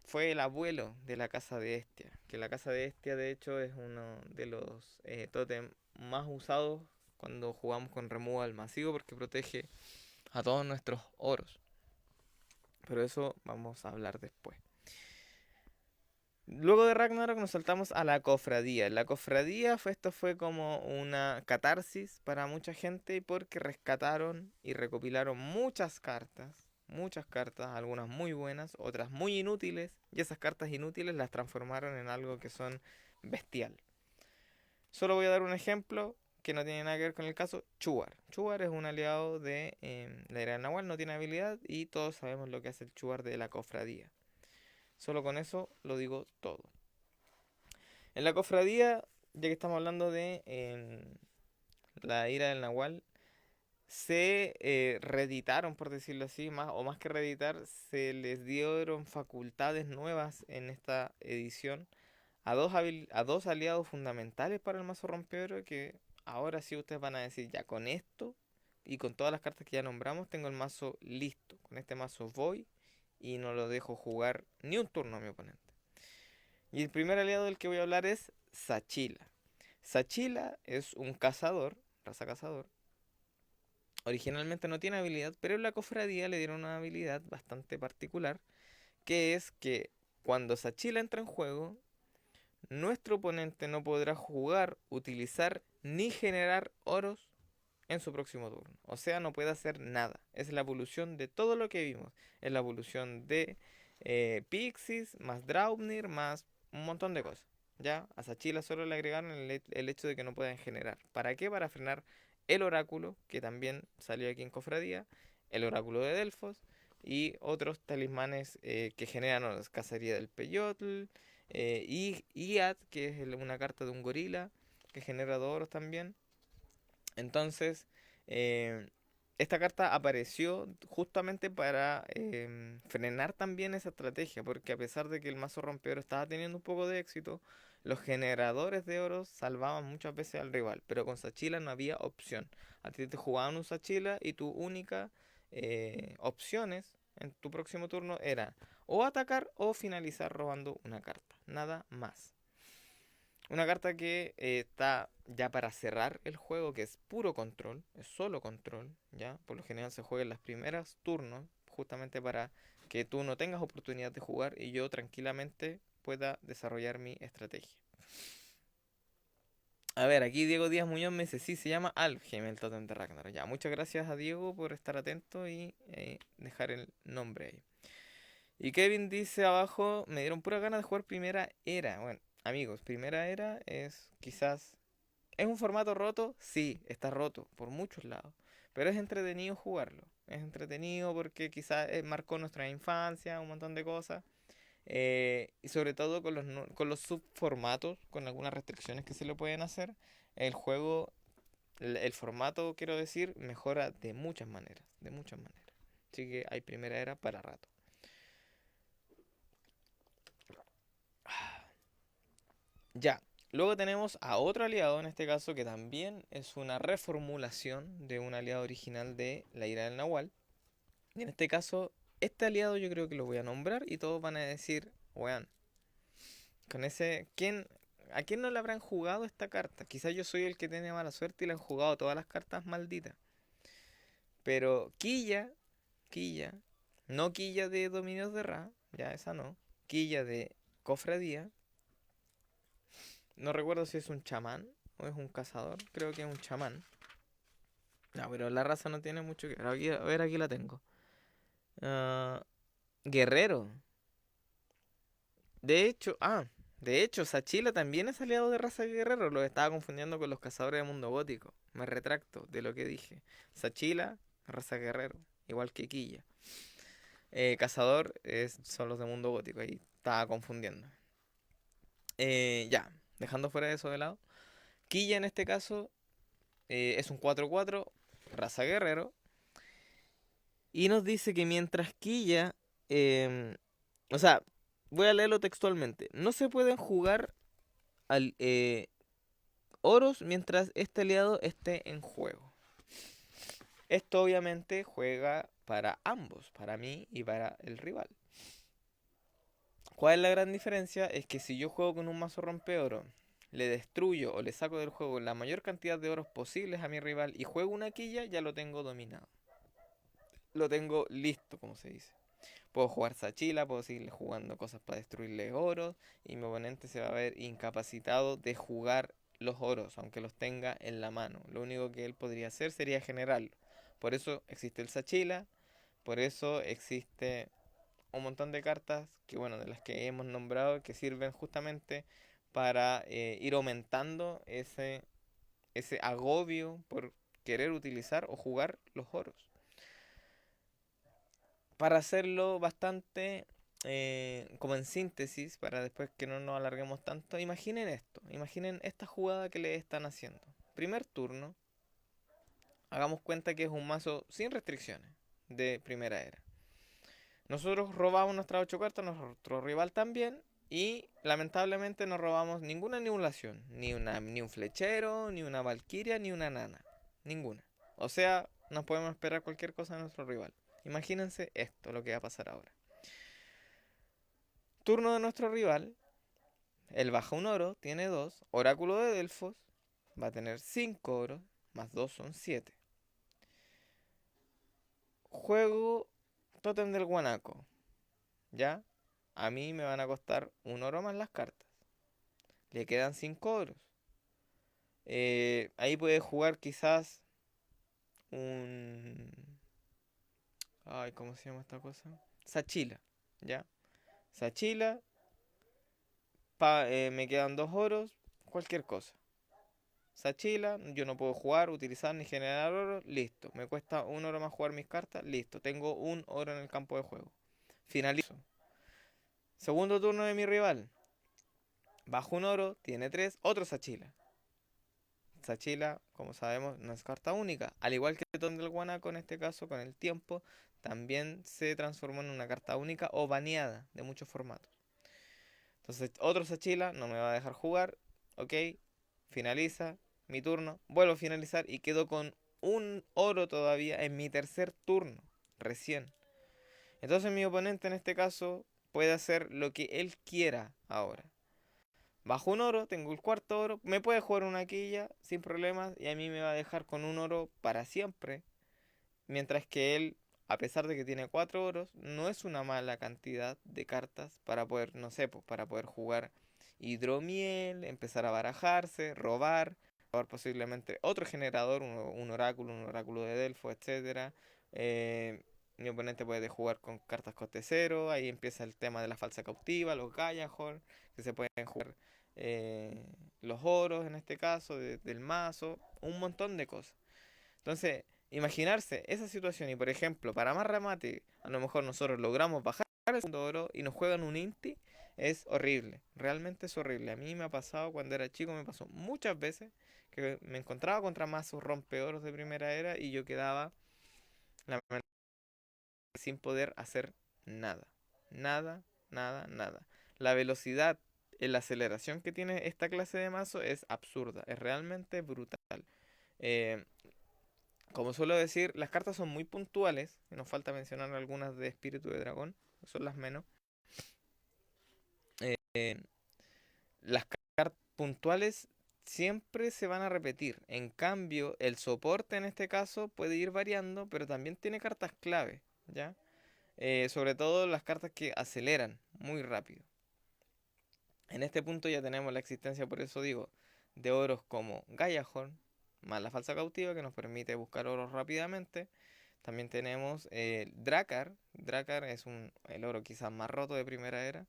fue el abuelo de la casa de Estia. Que la casa de Estia, de hecho, es uno de los tótem más usados cuando jugamos con removal masivo porque protege a todos nuestros oros. Pero eso vamos a hablar después. Luego de Ragnarok nos saltamos a la cofradía. La cofradía esto fue como una catarsis para mucha gente porque rescataron y recopilaron muchas cartas, algunas muy buenas, otras muy inútiles, y esas cartas inútiles las transformaron en algo que son bestial. Solo voy a dar un ejemplo que no tiene nada que ver con el caso, Chuar. Chuar es un aliado de la era de Nahual, no tiene habilidad y todos sabemos lo que hace el Chuar de la cofradía. Solo con eso lo digo todo. En la cofradía, ya que estamos hablando de la ira del Nahual, se reeditaron, por decirlo así, más que reeditar, se les dieron facultades nuevas en esta edición a dos aliados fundamentales para el mazo rompeoro que ahora sí ustedes van a decir, ya con esto y con todas las cartas que ya nombramos, tengo el mazo listo. Con este mazo voy y no lo dejo jugar ni un turno a mi oponente. Y el primer aliado del que voy a hablar es Sachila. Sachila es un cazador, raza cazador. Originalmente no tiene habilidad, pero en la cofradía le dieron una habilidad bastante particular, que es que cuando Sachila entra en juego, nuestro oponente no podrá jugar, utilizar ni generar oros en su próximo turno. O sea, no puede hacer nada. Es la evolución de todo lo que vimos. Es la evolución de Pixies, más Draupnir, más un montón de cosas. Ya, a Sachila solo le agregaron el hecho de que no puedan generar. ¿Para qué? Para frenar el oráculo, que también salió aquí en Cofradía, el oráculo de Delfos y otros talismanes que generan oros. Cacería del Peyotl, y Iat, que es una carta de un gorila que genera 2 oros también. Entonces, eh, esta carta apareció justamente para frenar también esa estrategia, porque a pesar de que el mazo rompedor estaba teniendo un poco de éxito, los generadores de oro salvaban muchas veces al rival, pero con Sachila no había opción. A ti te jugaban un Sachila y tu única opciones en tu próximo turno era o atacar o finalizar robando una carta, nada más. Una carta que está ya para cerrar el juego, que es puro control, es solo control, ¿ya? Por lo general se juega en las primeras turnos, justamente para que tú no tengas oportunidad de jugar y yo tranquilamente pueda desarrollar mi estrategia. A ver, aquí Diego Díaz Muñoz me dice, sí, se llama Alfheim el Totem de Ragnar. Ya, muchas gracias a Diego por estar atento y dejar el nombre ahí. Y Kevin dice abajo, me dieron pura ganas de jugar Primera Era. Bueno, amigos, Primera Era es quizás... ¿Es un formato roto? Sí, está roto por muchos lados. Pero es entretenido jugarlo. Es entretenido porque quizás marcó nuestra infancia, un montón de cosas. Y sobre todo con con los subformatos, con algunas restricciones que se le pueden hacer, el juego, el formato, quiero decir, mejora de muchas maneras. De muchas maneras. Así que hay primera era para rato. Ya. Luego tenemos a otro aliado, en este caso, que también es una reformulación de un aliado original de la Ira del Nahual. Y en este caso, este aliado yo creo que lo voy a nombrar y todos van a decir, weón, con ese, ¿a quién no le habrán jugado esta carta? Quizás yo soy el que tiene mala suerte y le han jugado todas las cartas malditas. Pero Quilla, no Quilla de Dominios de Ra, ya esa no. Quilla de Cofradía. No recuerdo si es un chamán o es un cazador. Creo que es un chamán. No, pero la raza no tiene mucho que ver. A ver, aquí la tengo. Ah, guerrero. De hecho, de hecho, Sachila también es aliado de raza guerrero. Lo estaba confundiendo con los cazadores de mundo gótico. Me retracto de lo que dije. Sachila, raza guerrero. Igual que Quilla. Cazador son los de mundo gótico. Ahí estaba confundiendo. Ya, dejando fuera eso de lado. Quilla en este caso es un 4/4, raza guerrero. Y nos dice que mientras Quilla... o sea, voy a leerlo textualmente. No se pueden jugar al, oros mientras este aliado esté en juego. Esto obviamente juega para ambos, para mí y para el rival. ¿Cuál es la gran diferencia? Es que si yo juego con un mazo rompeoro, le destruyo o le saco del juego la mayor cantidad de oros posibles a mi rival y juego una quilla, ya lo tengo dominado. Lo tengo listo, como se dice. Puedo jugar Sachila, puedo seguirle jugando cosas para destruirle oros y mi oponente se va a ver incapacitado de jugar los oros, aunque los tenga en la mano. Lo único que él podría hacer sería generarlo. Por eso existe el Sachila, por eso existe un montón de cartas que, bueno, de las que hemos nombrado, que sirven justamente para ir aumentando ese agobio por querer utilizar o jugar los oros. Para hacerlo bastante como en síntesis, para después que no nos alarguemos tanto, imaginen esto, imaginen esta jugada que le están haciendo. Primer turno, hagamos cuenta que es un mazo sin restricciones de primera era. Nosotros robamos nuestras 8 cartas, nuestro rival también, y lamentablemente no robamos ninguna anulación, ni un flechero, ni una valquiria, ni una nana, ninguna. O sea, nos podemos esperar cualquier cosa de nuestro rival. Imagínense esto, lo que va a pasar ahora. Turno de nuestro rival, él baja un oro, tiene 2, oráculo de Delfos, va a tener 5 oros, más 2 son 7. Juego Tótem del Guanaco, ¿ya? A mí me van a costar un oro más las cartas. Le quedan 5 oros. Ahí puede jugar quizás un... Ay, ¿cómo se llama esta cosa? Sachila, ¿ya? Sachila, me quedan 2 oros, cualquier cosa. Sachila, yo no puedo jugar, utilizar ni generar oro, listo. Me cuesta un oro más jugar mis cartas, listo. Tengo un oro en el campo de juego. Finalizo. Segundo turno de mi rival. Bajo un oro, tiene 3, otro Sachila. Sachila, como sabemos, no es carta única. Al igual que el Ton del Guanaco, en este caso, con el tiempo, también se transformó en una carta única o baneada de muchos formatos. Entonces, otro Sachila no me va a dejar jugar. Ok, finaliza mi turno. Vuelvo a finalizar y quedo con un oro todavía en mi tercer turno. Recién. Entonces, mi oponente en este caso puede hacer lo que él quiera ahora. Bajo un oro, tengo el cuarto oro, me puede jugar una quilla sin problemas y a mí me va a dejar con un oro para siempre. Mientras que él, a pesar de que tiene 4 oros, no es una mala cantidad de cartas para poder, no sé, pues para poder jugar hidromiel, empezar a barajarse, robar posiblemente otro generador, un oráculo de Delfo, etcétera. Mi oponente puede jugar con cartas coste cero, ahí empieza el tema de la falsa cautiva, los Gallahorn, que se pueden jugar eh, los oros en este caso, del mazo, un montón de cosas. Entonces, imaginarse esa situación y por ejemplo, para más remate, a lo mejor nosotros logramos bajar el segundo oro y nos juegan un Inti, es horrible, realmente es horrible. A mí me ha pasado cuando era chico, me pasó muchas veces que me encontraba contra mazos rompeoros de primera era y yo quedaba sin poder hacer nada. Nada, nada, nada. La velocidad, la aceleración que tiene esta clase de mazo es absurda, es realmente brutal. Eh, Como suelo decir, las cartas son muy puntuales, y nos falta mencionar algunas de Espíritu de Dragón, son las menos. Eh, las cartas puntuales siempre se van a repetir. En cambio, el soporte en este caso puede ir variando, pero también tiene cartas clave, ¿ya? Sobre todo las cartas que aceleran muy rápido. En este punto ya tenemos la existencia, por eso digo, de oros como Gaiahorn, más la falsa cautiva que nos permite buscar oros rápidamente. También tenemos Drakkar. Drakkar es el oro quizás más roto de primera era,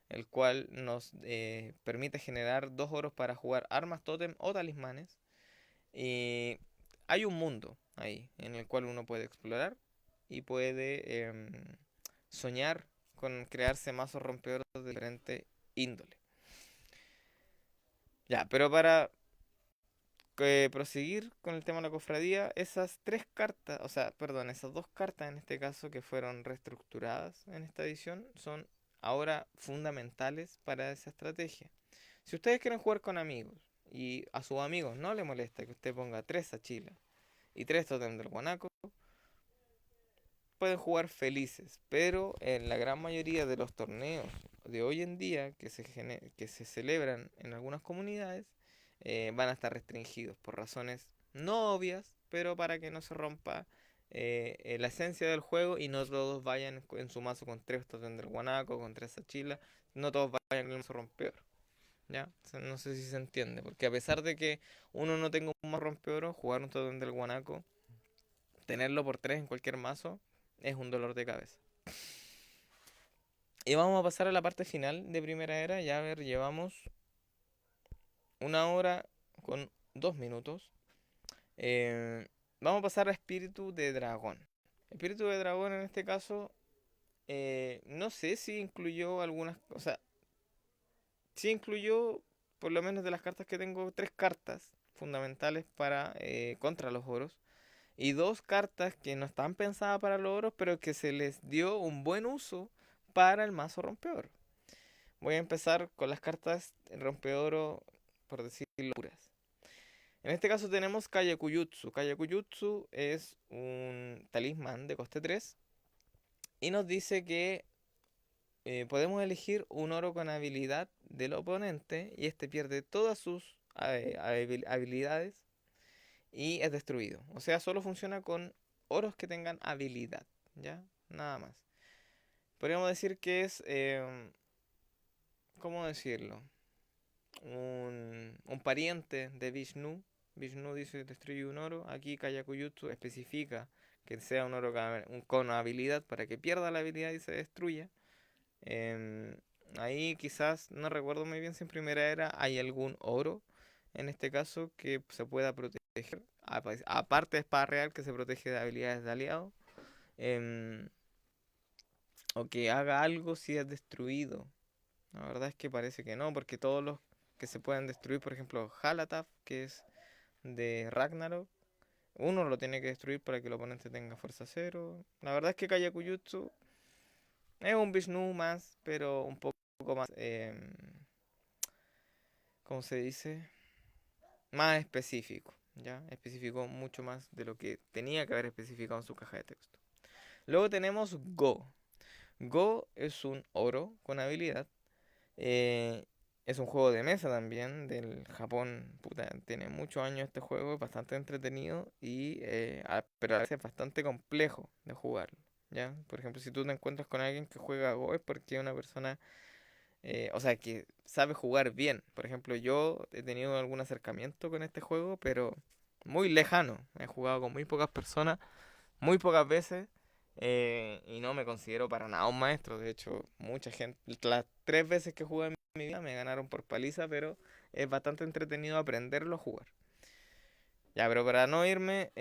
el cual nos permite generar 2 oros para jugar armas, tótem o talismanes. Y hay un mundo ahí en el cual uno puede explorar y puede soñar con crearse mazos rompeoros de diferente índole. Ya, pero para proseguir con el tema de la cofradía, esas 3 cartas, o sea, perdón, esas 2 cartas en este caso que fueron reestructuradas en esta edición son ahora fundamentales para esa estrategia. Si ustedes quieren jugar con amigos y a sus amigos no les molesta que usted ponga 3 Achila y 3 Totem del Guanaco, pueden jugar felices, pero en la gran mayoría de los torneos de hoy en día que se celebran en algunas comunidades, van a estar restringidos por razones no obvias, pero para que no se rompa la esencia del juego y no todos vayan en su mazo con 3 Totem del Guanaco, con 3 Achila, no todos vayan con el mazo rompeor. ¿Ya? O sea, no sé si se entiende, porque a pesar de que uno no tenga un mazo rompeoro, jugar un Totem del Guanaco, tenerlo por 3 en cualquier mazo, es un dolor de cabeza. Y vamos a pasar a la parte final de primera era. Ya a ver, llevamos 1 hora con 2 minutos. Vamos a pasar a Espíritu de Dragón. Espíritu de Dragón en este caso, no sé si incluyó algunas, o sea, sí incluyó, por lo menos de las cartas que tengo, 3 cartas fundamentales para contra los oros. Y 2 cartas que no están pensadas para los oros, pero que se les dio un buen uso para el mazo rompeoro. Voy a empezar con las cartas rompeoro, por decirlo puras. En este caso tenemos Kayakuyutsu. Kayakuyutsu es un talismán de coste 3 y nos dice que podemos elegir un oro con habilidad del oponente y este pierde todas sus habilidades y es destruido. O sea, solo funciona con oros que tengan habilidad, ¿ya? Nada más. Podríamos decir que es, ¿cómo decirlo? Un pariente de Vishnu. Vishnu dice destruye un oro. Aquí Kayakuyutsu especifica que sea un oro con habilidad para que pierda la habilidad y se destruya. Em, Ahí quizás, no recuerdo muy bien si en primera era hay algún oro, en este caso, que se pueda proteger. Aparte de espada real que se protege de habilidades de aliado. em, o que haga algo si es destruido. La verdad es que parece que no, porque todos los que se pueden destruir, por ejemplo, Halataf, que es de Ragnarok, uno lo tiene que destruir para que el oponente tenga fuerza cero. La verdad es que Kayakuyutsu es un Vishnu más, pero un poco más, ¿cómo se dice? Más específico, ¿ya? Especificó mucho más de lo que tenía que haber especificado en su caja de texto. Luego tenemos Go. Go es un oro con habilidad. Eh, es un juego de mesa también, del Japón. Puta, tiene muchos años este juego, es bastante entretenido y pero a veces es bastante complejo de jugarlo. ¿Ya? Por ejemplo, si tú te encuentras con alguien que juega Go es porque es una persona, o sea, que sabe jugar bien. Por ejemplo, yo he tenido algún acercamiento con este juego, pero muy lejano. He jugado con muy pocas personas, muy pocas veces. Y no me considero para nada un maestro. De hecho, mucha gente, las 3 veces que jugué en mi vida me ganaron por paliza, pero es bastante entretenido aprenderlo a jugar. Ya, pero para no irme,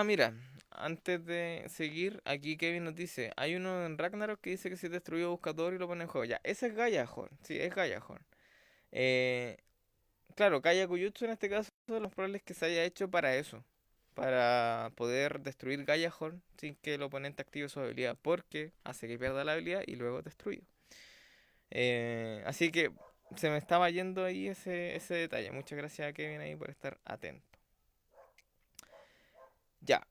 mira, antes de seguir, aquí Kevin nos dice, hay uno en Ragnarok que dice que si destruyó buscador y lo pone en juego. Ya, ese es Gaiahorn, sí, es Gaiahorn. Eh, claro, Kayakuyutsu en este caso lo más probable es que se haya hecho para eso, para poder destruir Gaiahorn sin que el oponente active su habilidad, porque hace que pierda la habilidad y luego es destruido. Así que se me estaba yendo ahí ese detalle. Muchas gracias a Kevin ahí por estar atento. Ya,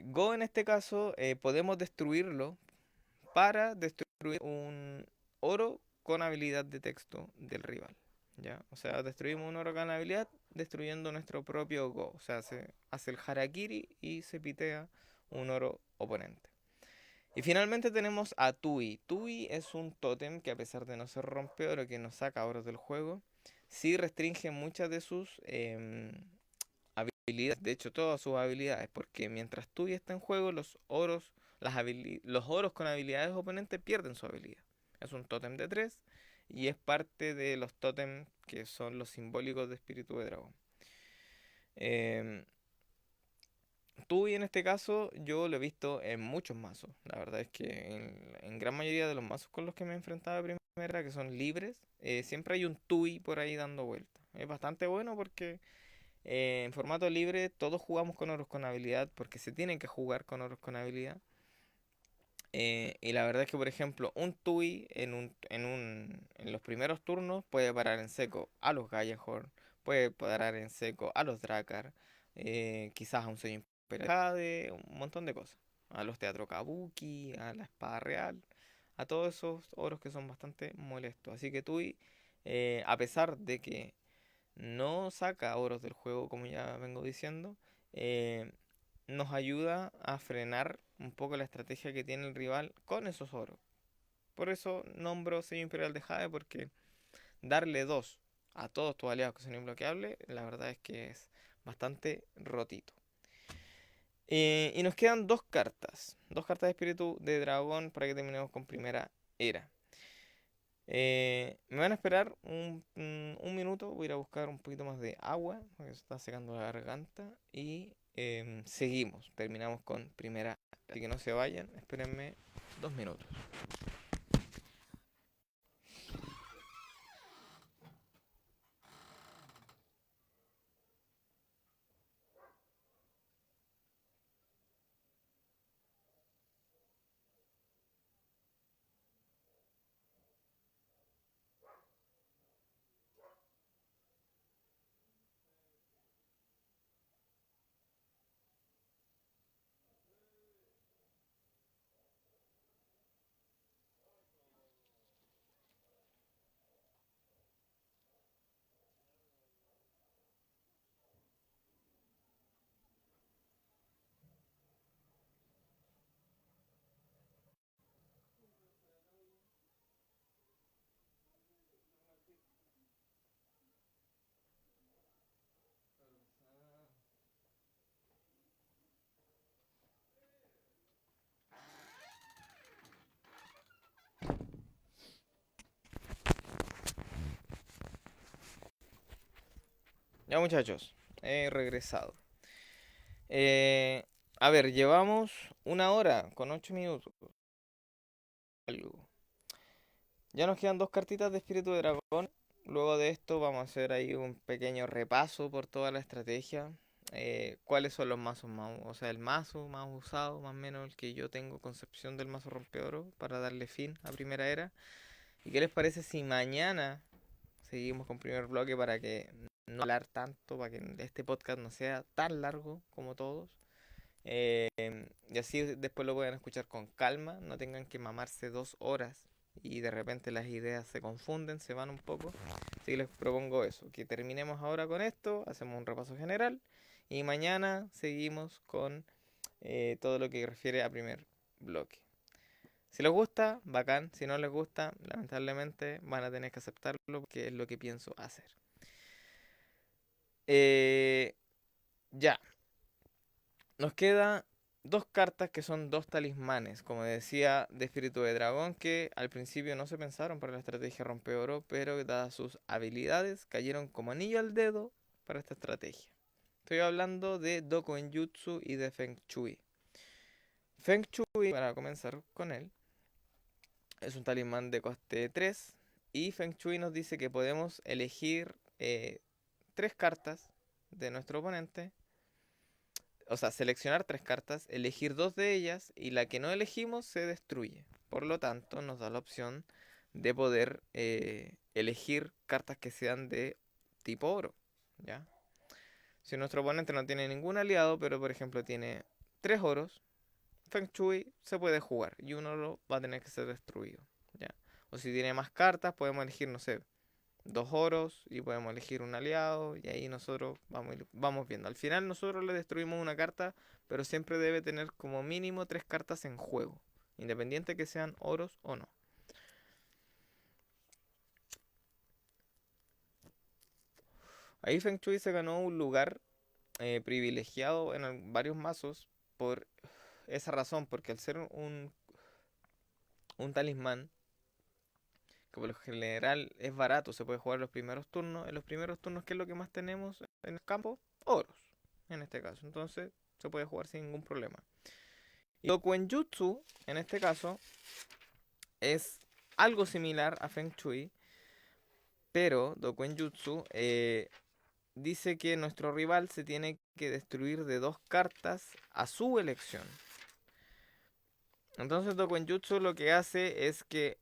Go en este caso podemos destruirlo para destruir un oro con habilidad de texto del rival. ¿Ya? O sea, destruimos un oro con habilidad destruyendo nuestro propio Go. O sea, se hace el harakiri y se pitea un oro oponente. Y finalmente tenemos a Tui. Tui es un tótem que a pesar de no ser rompeoro, que nos saca oros del juego, sí restringe muchas de sus habilidades, de hecho todas sus habilidades, porque mientras Tui está en juego, los oros con habilidades oponentes pierden su habilidad. Es un tótem de 3 y es parte de los tótems que son los simbólicos de espíritu de dragón. Em, Tui en este caso yo lo he visto en muchos mazos. La verdad es que en gran mayoría de los mazos con los que me he enfrentado de primera, que son libres, siempre hay un Tui por ahí dando vuelta. Es bastante bueno porque en formato libre todos jugamos con oros con habilidad porque se tienen que jugar con oros con habilidad. Y la verdad es que, por ejemplo, un Tui en los primeros turnos puede parar en seco a los Gaiahorn, puede parar en seco a los Drakkar, quizás a un sello imperial Jade, un montón de cosas. A los Teatro Kabuki, a la Espada Real, a todos esos oros que son bastante molestos. Así que Tui, a pesar de que no saca oros del juego, como ya vengo diciendo, eh, nos ayuda a frenar un poco la estrategia que tiene el rival con esos oros. Por eso nombro sello imperial de Jade, porque darle dos a todos tus aliados que son imbloqueables, la verdad es que es bastante rotito. Y nos quedan dos cartas de espíritu de dragón para que terminemos con primera era. Me van a esperar un minuto, voy a ir a buscar un poquito más de agua, porque se está secando la garganta, y seguimos, terminamos con primera. Así que no se vayan, espérenme 2 minutos. Ya muchachos, he regresado. Eh, a ver, llevamos 1 hora con 8 minutos. Algo. Ya nos quedan dos cartitas de espíritu de dragón. Luego de esto vamos a hacer ahí un pequeño repaso por toda la estrategia. Cuáles son los mazos más, o sea, el mazo más usado, más o menos el que yo tengo concepción del mazo rompeoro para darle fin a primera era. ¿Y qué les parece si mañana seguimos con primer bloque para que no hablar tanto, para que este podcast no sea tan largo como todos? Eh, y así después lo puedan escuchar con calma, no tengan que mamarse 2 horas y de repente las ideas se confunden, se van un poco. Así que les propongo eso, que terminemos ahora con esto, hacemos un repaso general y mañana seguimos con todo lo que refiere a primer bloque. Si les gusta, bacán. Si no les gusta, lamentablemente van a tener que aceptarlo porque es lo que pienso hacer. Eh, ya, nos queda dos cartas que son dos talismanes, como decía, de espíritu de dragón, que al principio no se pensaron para la estrategia rompeoro, pero dadas sus habilidades, cayeron como anillo al dedo para esta estrategia. Estoy hablando de Dokoenjutsu y de Feng Shui. Feng Shui, para comenzar con él, es un talismán de coste 3 y Feng Shui nos dice que podemos elegir tres cartas de nuestro oponente, o sea, seleccionar tres cartas, elegir dos de ellas y la que no elegimos se destruye. Por lo tanto, nos da la opción de poder elegir cartas que sean de tipo oro, ¿ya? Si nuestro oponente no tiene ningún aliado, pero por ejemplo tiene tres oros, Feng Shui se puede jugar y un oro va a tener que ser destruido, ¿ya? O si tiene más cartas, podemos elegir, no sé, dos oros y podemos elegir un aliado y ahí nosotros vamos viendo. Al final nosotros le destruimos una carta, pero siempre debe tener como mínimo tres cartas en juego, independiente que sean oros o no. Ahí Feng Shui se ganó un lugar privilegiado en varios mazos por esa razón, porque al ser un talismán, que por lo general es barato, se puede jugar los primeros turnos. En los primeros turnos, ¿qué es lo que más tenemos en el campo? Oros, en este caso. Entonces, se puede jugar sin ningún problema. Y Dokuenjutsu, en este caso, es algo similar a Feng Shui, pero Dokuenjutsu dice que nuestro rival se tiene que destruir de dos cartas a su elección. Entonces Dokuenjutsu lo que hace es que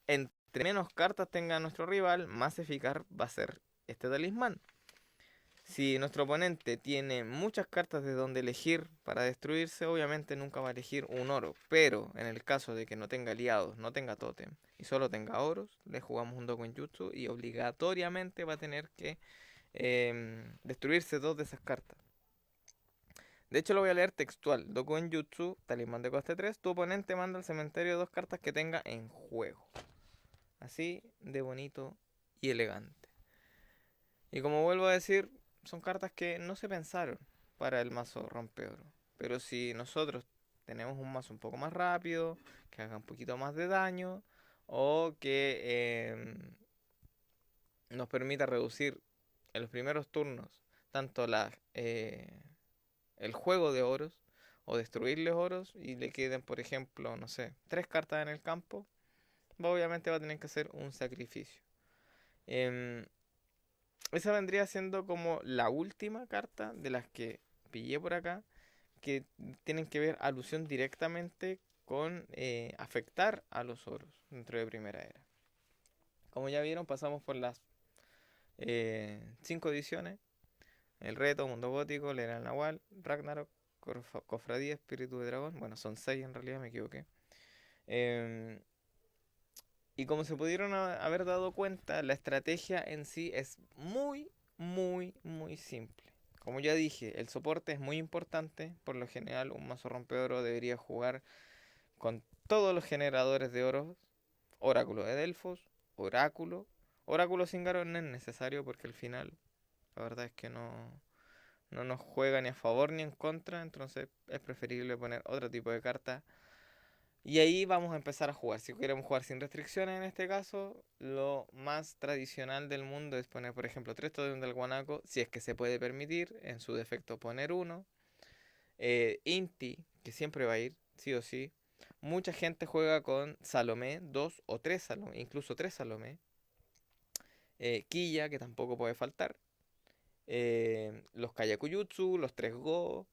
entre menos cartas tenga nuestro rival, más eficaz va a ser este talismán. Si nuestro oponente tiene muchas cartas de donde elegir para destruirse, obviamente nunca va a elegir un oro. Pero en el caso de que no tenga aliados, no tenga tótem y solo tenga oros, le jugamos un Dokuenjutsu y obligatoriamente va a tener que destruirse dos de esas cartas. De hecho lo voy a leer textual. Dokuenjutsu, talismán de coste 3, tu oponente manda al cementerio dos cartas que tenga en juego. Así de bonito y elegante. Y como vuelvo a decir, son cartas que no se pensaron para el mazo rompeoro. Pero si nosotros tenemos un mazo un poco más rápido, que haga un poquito más de daño, o que nos permita reducir en los primeros turnos tanto el juego de oros, o destruirles oros, y le queden, por ejemplo, no sé, tres cartas en el campo, obviamente va a tener que hacer un sacrificio. Em, Esa vendría siendo como la última carta de las que pillé por acá, que tienen que ver alusión directamente con afectar a los oros dentro de Primera Era. Como ya vieron, pasamos por las 5 ediciones: El Reto, Mundo Gótico, Lera del Nahual, Ragnarok, Cofradía, Espíritu de Dragón. Bueno, son 6 en realidad, me equivoqué. Em, y como se pudieron haber dado cuenta, la estrategia en sí es muy, muy, muy simple. Como ya dije, el soporte es muy importante. Por lo general, un mazo rompeoro debería jugar con todos los generadores de oro: Oráculo de Delfos, Oráculo. Oráculo sin Garo no es necesario porque al final la verdad es que no nos juega ni a favor ni en contra. Entonces es preferible poner otro tipo de carta. Y ahí vamos a empezar a jugar. Si queremos jugar sin restricciones en este caso, lo más tradicional del mundo es poner, por ejemplo, 3 totems del guanaco, si es que se puede permitir, en su defecto poner uno. Inti, que siempre va a ir, sí o sí. Mucha gente juega con Salomé, 2 o 3 Salomé, incluso 3 Salomé. Quilla, que tampoco puede faltar. Los Kayakuyutsu, los 3 Go.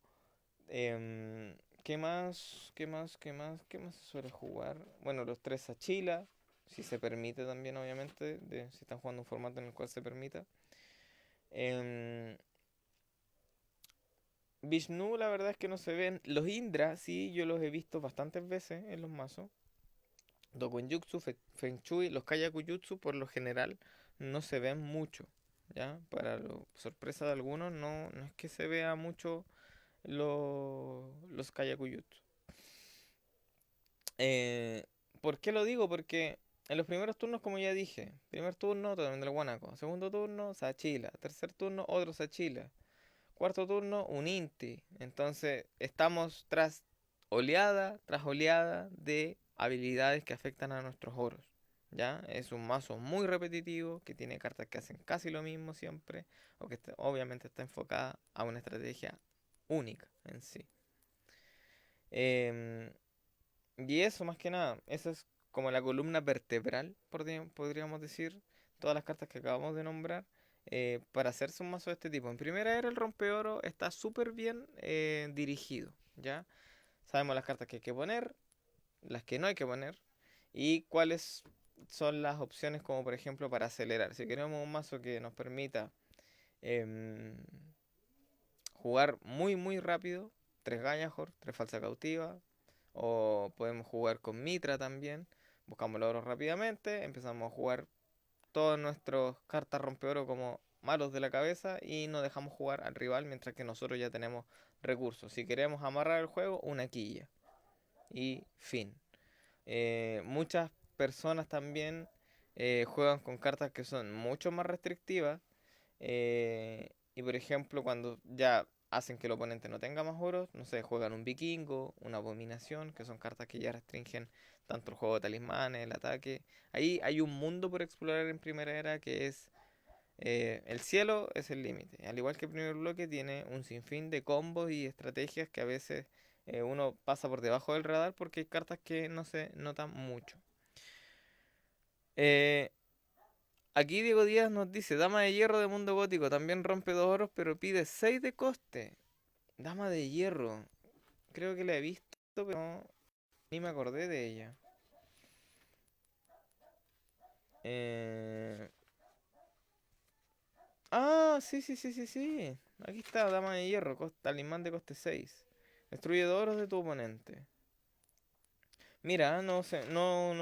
¿Qué más? ¿Qué más? ¿Qué más? ¿Qué más se suele jugar? Bueno, los 3 Achila, si se permite también, obviamente, si están jugando un formato en el cual se permita. Em, Vishnu, la verdad es que no se ven. Los Indra, sí, yo los he visto bastantes veces en los mazos. Dokuenjutsu, Feng Shui, los Kayakuyutsu, por lo general, no se ven mucho. ¿Ya? Para sorpresa de algunos, no es que se vea mucho los Kayakuyutsu. Eh, ¿Por qué lo digo? Porque en los primeros turnos, como ya dije, primer turno, Totem del Guanaco. Segundo turno, Sachila. Tercer turno, otro Sachila. Cuarto turno, un Inti. Entonces, estamos tras oleada de habilidades que afectan a nuestros oros. ¿Ya? Es un mazo muy repetitivo, que tiene cartas que hacen casi lo mismo siempre, o que obviamente está enfocada a una estrategia única en sí. Em, y eso, más que nada, esa es como la columna vertebral, podríamos decir, todas las cartas que acabamos de nombrar. para hacerse un mazo de este tipo. En primera era el rompeoro está súper bien dirigido, ¿ya? Sabemos las cartas que hay que poner, las que no hay que poner y cuáles son las opciones como por ejemplo para acelerar. Si queremos un mazo que nos permita em, jugar muy muy rápido, tres Gallagher, tres falsa cautiva, o podemos jugar con Mitra también. Buscamos logros rápidamente, empezamos a jugar todas nuestras cartas rompeoro como malos de la cabeza y no dejamos jugar al rival mientras que nosotros ya tenemos recursos. Si queremos amarrar el juego, una quilla. Y fin. Muchas personas también juegan con cartas que son mucho más restrictivas. Y por ejemplo, cuando ya hacen que el oponente no tenga más oros, no sé, juegan un vikingo, una abominación, que son cartas que ya restringen tanto el juego de talismanes, el ataque. Ahí hay un mundo por explorar en primera era que es el cielo es el límite. Al igual que el primer bloque tiene un sinfín de combos y estrategias que a veces uno pasa por debajo del radar porque hay cartas que no se notan mucho. Eh, Aquí Diego Díaz nos dice, Dama de Hierro de Mundo Gótico, también rompe 2 oros pero pide 6 de coste. Dama de Hierro, creo que la he visto, pero ni me acordé de ella. Eh... Ah, sí, sí, sí, sí, sí. Aquí está, Dama de Hierro, talismán de coste 6. Destruye 2 oros de tu oponente. Mira, no sé, no,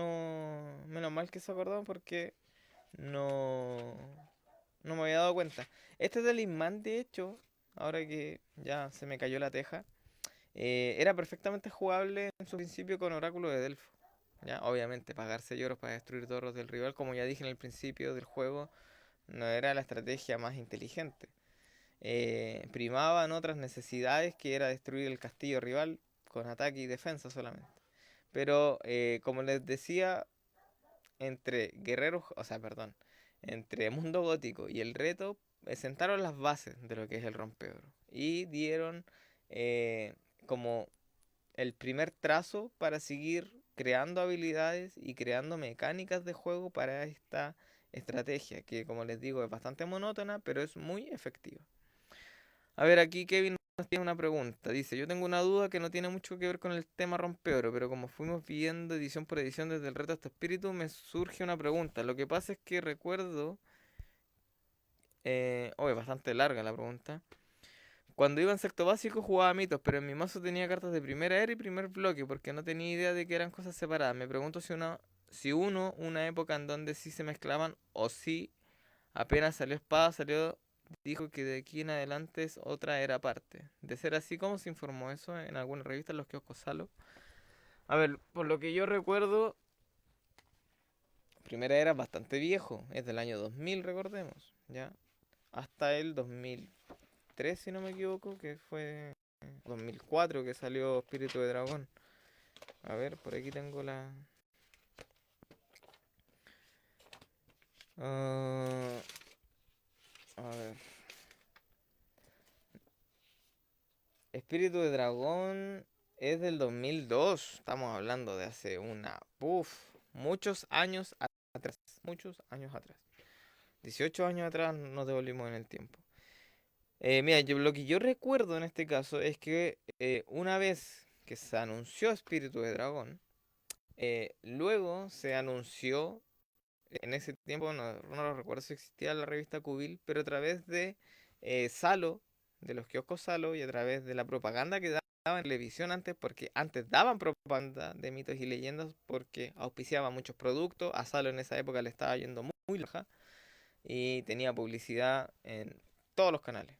menos mal que se acordó porque no, no me había dado cuenta. Este talismán, de hecho, ahora que ya se me cayó la teja, era perfectamente jugable en su principio con Oráculo de Delfo. Ya, obviamente, pagar 6 euros para destruir toros del rival, como ya dije en el principio del juego, no era la estrategia más inteligente. Primaban otras necesidades que era destruir el castillo rival con ataque y defensa solamente. Pero como les decía, entre guerreros, o sea, perdón, entre Mundo Gótico y el reto, sentaron las bases de lo que es el rompeoro. Y dieron eh, como el primer trazo para seguir creando habilidades y creando mecánicas de juego para esta estrategia, que como les digo es bastante monótona, pero es muy efectiva. A ver, aquí Kevin nos tiene una pregunta. Dice, yo tengo una duda que no tiene mucho que ver con el tema rompeoro, pero como fuimos viendo edición por edición desde el reto hasta espíritu, me surge una pregunta. Lo que pasa es que recuerdo, es bastante larga la pregunta. Cuando iba en sexto básico jugaba mitos, pero en mi mazo tenía cartas de primera era y primer bloque, porque no tenía idea de que eran cosas separadas. Me pregunto si uno, una época en donde sí se mezclaban, o si apenas salió espada, dijo que de aquí en adelante es otra era aparte. De ser así, ¿cómo se informó eso en alguna revista en los kioscos Salo? A ver, por lo que yo recuerdo, primera era bastante viejo, es del año 2000, recordemos, ¿ya? Hasta el 2003, si no me equivoco, que fue 2004 que salió Espíritu de Dragón. A ver, por aquí tengo la... Ah, a ver. Espíritu de Dragón es del 2002. Estamos hablando de hace muchos años atrás. Muchos años atrás. 18 años atrás nos devolvimos en el tiempo. Mira, lo que yo recuerdo en este caso es que una vez que se anunció Espíritu de Dragón, luego se anunció, en ese tiempo no lo recuerdo si existía la revista Cubil, pero a través de Salo, de los kioscos Salo y a través de la propaganda que daban en televisión antes, porque antes daban propaganda de mitos y leyendas porque auspiciaban muchos productos, a Salo en esa época le estaba yendo muy baja y tenía publicidad en todos los canales.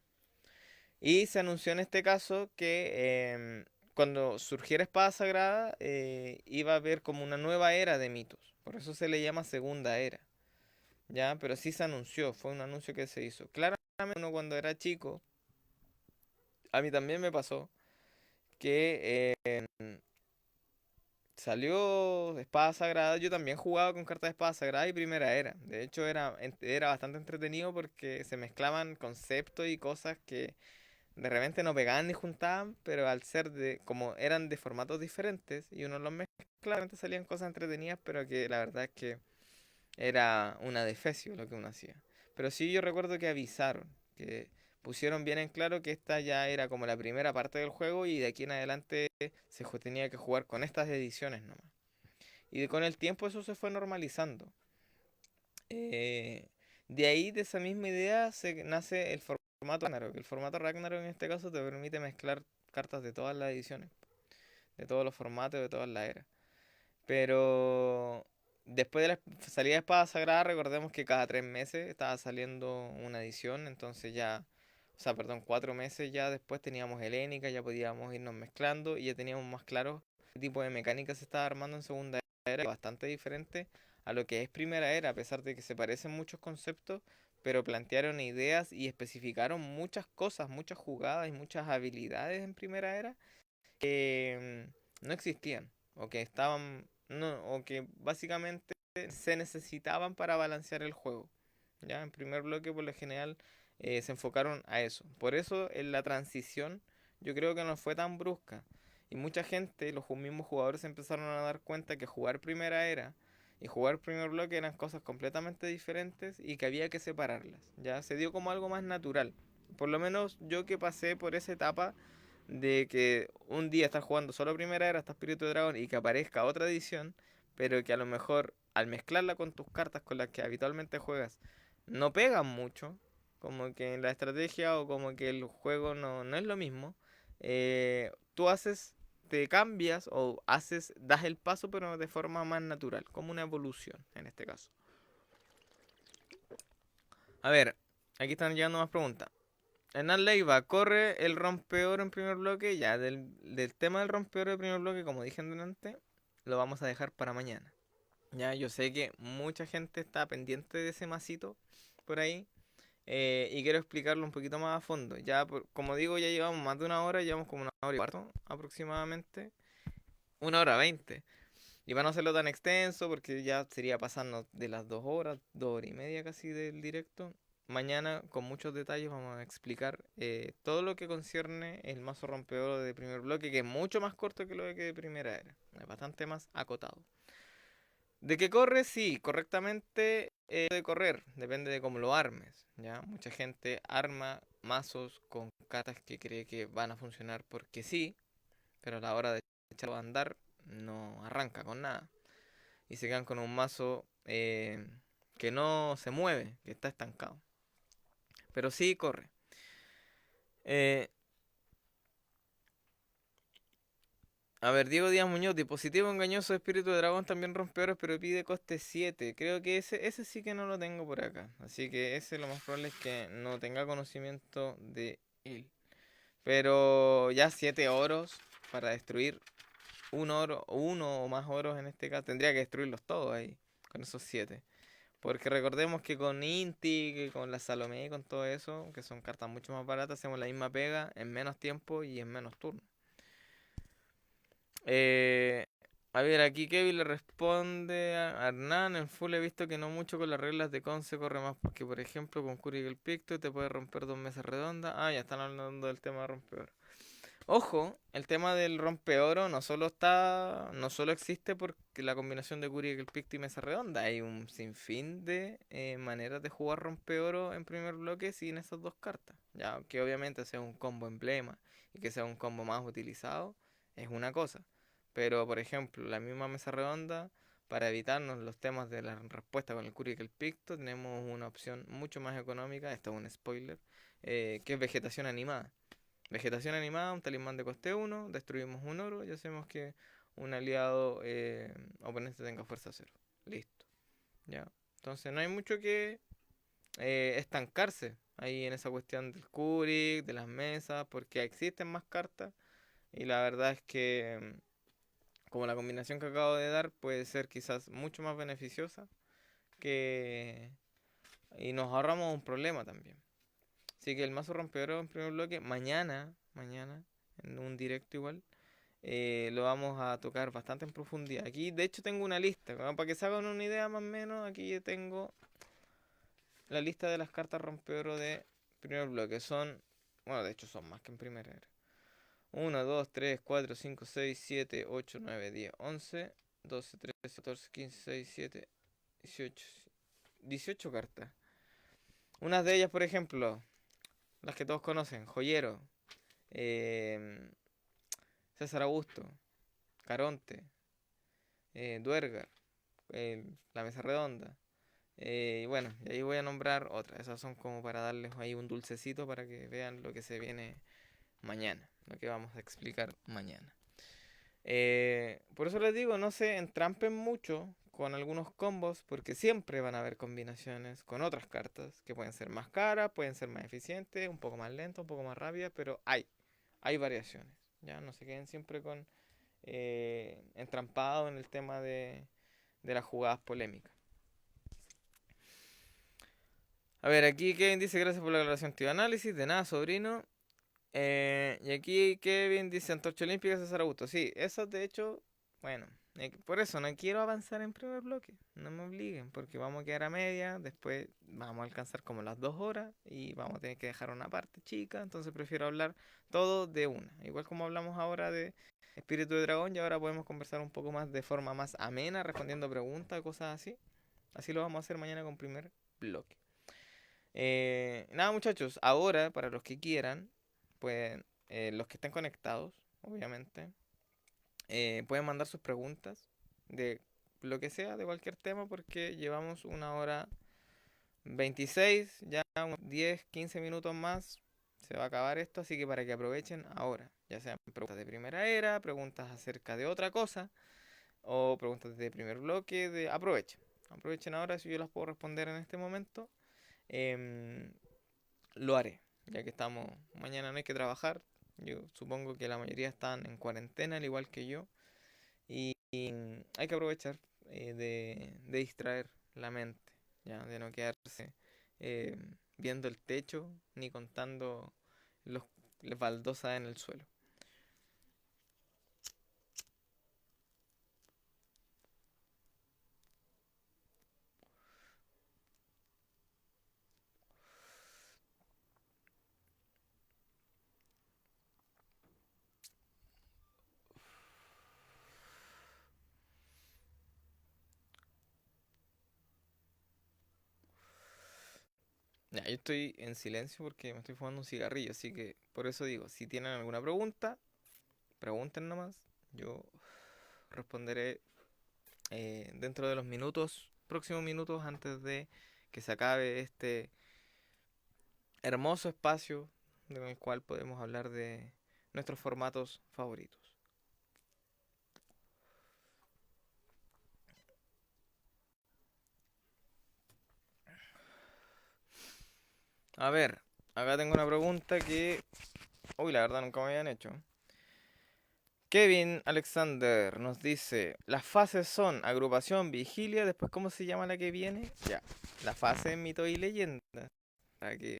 Y se anunció en este caso que cuando surgiera Espada Sagrada iba a haber como una nueva era de mitos, por eso se le llama Segunda Era. Ya, pero sí se anunció, fue un anuncio que se hizo. Claramente uno cuando era chico, a mí también me pasó que salió Espada Sagrada, yo también jugaba con cartas de Espada Sagrada y Primera Era. De hecho era bastante entretenido porque se mezclaban conceptos y cosas que de repente no pegaban ni juntaban, pero al ser como eran de formatos diferentes y uno los mezclaba, realmente salían cosas entretenidas, pero que la verdad es que era una defecio lo que uno hacía. Pero sí yo recuerdo que avisaron, que pusieron bien en claro que esta ya era como la primera parte del juego y de aquí en adelante tenía que jugar con estas ediciones nomás. Y con el tiempo eso se fue normalizando. Eh, de ahí, de esa misma idea, se nace el formato Ragnarok. El formato Ragnarok en este caso te permite mezclar cartas de todas las ediciones, de todos los formatos, de todas las eras. Pero después de la salida de Espada Sagrada, recordemos que cada 3 meses estaba saliendo una edición, entonces ya, o sea, perdón, 4 meses ya después teníamos Helénica, ya podíamos irnos mezclando y ya teníamos más claro qué tipo de mecánica se estaba armando en segunda era, bastante diferente a lo que es primera era, a pesar de que se parecen muchos conceptos, pero plantearon ideas y especificaron muchas cosas, muchas jugadas y muchas habilidades en primera era que no existían o que estaban no, o que básicamente se necesitaban para balancear el juego. Ya en primer bloque por lo general se enfocaron a eso. Por eso en la transición yo creo que no fue tan brusca. Y mucha gente, los mismos jugadores empezaron a dar cuenta que jugar primera era y jugar primer bloque eran cosas completamente diferentes y que había que separarlas. Ya se dio como algo más natural. Por lo menos yo que pasé por esa etapa de que un día estás jugando solo primera era hasta Espíritu de Dragón y que aparezca otra edición, pero que a lo mejor al mezclarla con tus cartas con las que habitualmente juegas no pegan mucho, como que en la estrategia o como que el juego no es lo mismo, tú te cambias o das el paso pero de forma más natural, como una evolución en este caso. A ver, aquí están llegando más preguntas. Hernán Leiva, corre el rompeoro en primer bloque. Ya, del tema del rompeoro de primer bloque, como dije antes, lo vamos a dejar para mañana. Ya, yo sé que mucha gente está pendiente de ese masito por ahí. Y quiero explicarlo un poquito más a fondo. Ya, como digo, ya llevamos más de una hora, llevamos como 1 hora y cuarto aproximadamente. 1 hora 20. Y para no hacerlo tan extenso, porque ya sería pasarnos de las 2 horas, 2 horas y media casi del directo. Mañana, con muchos detalles, vamos a explicar todo lo que concierne el mazo rompedor de primer bloque, que es mucho más corto que lo de primera era. Es bastante más acotado. ¿De qué corre? Sí, correctamente puede correr, depende de cómo lo armes. ¿Ya? Mucha gente arma mazos con cartas que cree que van a funcionar porque sí, pero a la hora de echarlo a andar no arranca con nada y se quedan con un mazo que no se mueve, que está estancado. Pero sí corre. Eh, a ver, Diego Díaz Muñoz, dispositivo engañoso de espíritu de dragón también rompe horas, pero pide coste 7. Creo que ese sí que no lo tengo por acá. Así que ese lo más probable es que no tenga conocimiento de él. Pero ya 7 oros para destruir un oro, uno o más oros en este caso. Tendría que destruirlos todos ahí, con esos 7. Porque recordemos que con Inti, que con la Salomé, con todo eso, que son cartas mucho más baratas, hacemos la misma pega en menos tiempo y en menos turnos. Eh, a ver, aquí Kevin le responde a Hernán. En full he visto que no mucho con las reglas de con se corre más. Porque, por ejemplo, con Curiel Picto te puede romper 2 mesas redondas. Ah, ya están hablando del tema de rompeor. Ojo, el tema del rompeoro no solo existe porque la combinación de Curiel Picto y mesa redonda. Hay un sinfín de maneras de jugar rompeoro en primer bloque sin esas dos cartas. Ya, que obviamente sea un combo emblema y que sea un combo más utilizado, es una cosa. Pero, por ejemplo, la misma mesa redonda, para evitarnos los temas de la respuesta con el Curiel y el Picto, tenemos una opción mucho más económica, esto es un spoiler, que es vegetación animada. Vegetación animada, un talismán de coste 1, destruimos un oro y hacemos que un aliado oponente tenga fuerza 0. Listo. ¿Ya? Entonces no hay mucho que estancarse ahí en esa cuestión del Keurig, de las mesas, porque existen más cartas y la verdad es que como la combinación que acabo de dar puede ser quizás mucho más beneficiosa que y nos ahorramos un problema también. Así que el mazo rompedor en primer bloque, mañana, en un directo igual, lo vamos a tocar bastante en profundidad. Aquí, de hecho, tengo una lista, como para que se hagan una idea más o menos, aquí yo tengo la lista de las cartas rompedor de primer bloque. Son, bueno, de hecho son más que en primera era. 1, 2, 3, 4, 5, 6, 7, 8, 9, 10, 11, 12, 13, 14, 15, 16, 17, 18. 18 cartas. Unas de ellas, por ejemplo, las que todos conocen, Joyero, eh, César Augusto, Caronte, Duergar, La Mesa Redonda. Y bueno, y ahí voy a nombrar otras. Esas son como para darles ahí un dulcecito para que vean lo que se viene mañana, lo que vamos a explicar mañana. Por eso les digo, no se entrampen mucho con algunos combos, porque siempre van a haber combinaciones con otras cartas que pueden ser más caras, pueden ser más eficientes, un poco más lentas, un poco más rápidas, pero hay variaciones. Ya no se queden siempre con entrampados en el tema de las jugadas polémicas. A ver, aquí Kevin dice gracias por la aclaración, tío. Análisis, de nada, sobrino. Y aquí Kevin dice Antorcha Olímpica César Augusto. Sí, eso de hecho, bueno, por eso no quiero avanzar en primer bloque. No me obliguen, porque vamos a quedar a media. Después vamos a alcanzar como las 2 horas y vamos a tener que dejar una parte chica. Entonces prefiero hablar todo de una. Igual como hablamos ahora de Espíritu de Dragón, y ahora podemos conversar un poco más de forma más amena, respondiendo preguntas, cosas así. Así lo vamos a hacer mañana con primer bloque. Nada, muchachos, ahora para los que quieran, pueden, los que estén conectados, obviamente, pueden mandar sus preguntas de lo que sea, de cualquier tema, porque llevamos 1 hora 26, ya unos 10, 15 minutos más, se va a acabar esto, así que para que aprovechen ahora, ya sean preguntas de primera era, preguntas acerca de otra cosa, o preguntas de primer bloque, aprovechen ahora, si yo las puedo responder en este momento. em, lo haré, ya que estamos, mañana no hay que trabajar, yo supongo que la mayoría están en cuarentena al igual que yo, y hay que aprovechar de distraer la mente, ya, de no quedarse eh, viendo el techo ni contando los, las baldosas en el suelo. Ya, yo estoy en silencio porque me estoy fumando un cigarrillo, así que por eso digo, si tienen alguna pregunta, pregunten nomás, yo responderé dentro de los próximos minutos antes de que se acabe este hermoso espacio en el cual podemos hablar de nuestros formatos favoritos. A ver, acá tengo una pregunta que, uy, la verdad nunca me habían hecho. Kevin Alexander nos dice, las fases son agrupación, vigilia, después ¿cómo se llama la que viene? Ya, la fase de mito y leyenda, para que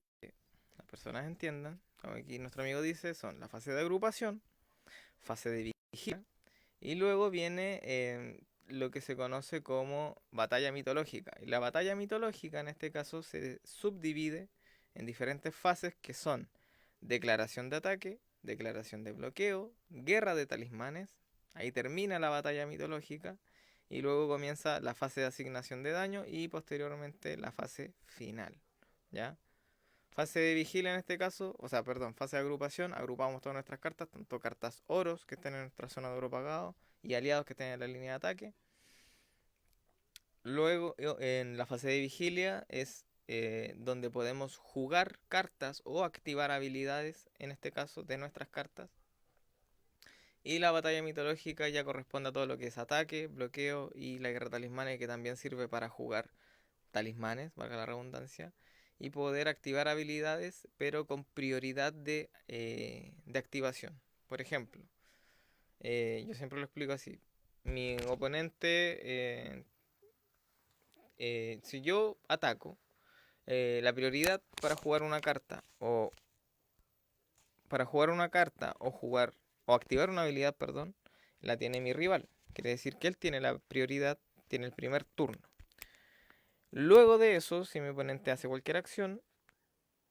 las personas entiendan, como aquí nuestro amigo dice, son la fase de agrupación, fase de vigilia, y luego viene lo que se conoce como batalla mitológica. Y la batalla mitológica en este caso se subdivide en diferentes fases que son declaración de ataque, declaración de bloqueo, guerra de talismanes, ahí termina la batalla mitológica y luego comienza la fase de asignación de daño y posteriormente la fase final, ¿ya? Fase de vigilia en este caso, o sea, perdón, fase de agrupación, agrupamos todas nuestras cartas, tanto cartas oros que estén en nuestra zona de oro pagado y aliados que estén en la línea de ataque. Luego, en la fase de vigilia es donde podemos jugar cartas o activar habilidades, en este caso, de nuestras cartas. Y la batalla mitológica ya corresponde a todo lo que es ataque, bloqueo y la guerra talismanes, que también sirve para jugar talismanes, valga la redundancia, y poder activar habilidades, pero con prioridad de activación. Por ejemplo, yo siempre lo explico así. Mi oponente, si yo ataco, la prioridad para jugar o activar una habilidad, perdón, la tiene mi rival. Quiere decir que él tiene la prioridad, tiene el primer turno. Luego de eso, si mi oponente hace cualquier acción,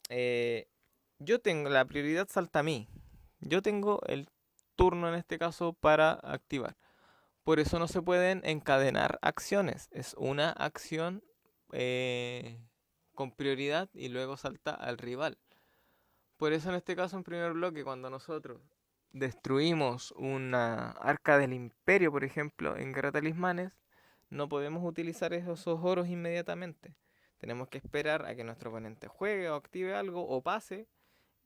eh, yo tengo la prioridad, salta a mí. Yo tengo el turno en este caso para activar. Por eso no se pueden encadenar acciones. Es una acción eh, con prioridad y luego salta al rival. Por eso en este caso, en primer bloque, cuando nosotros destruimos una arca del imperio, por ejemplo, en Guerra de Talismanes, no podemos utilizar esos oros inmediatamente. Tenemos que esperar a que nuestro oponente juegue o active algo o pase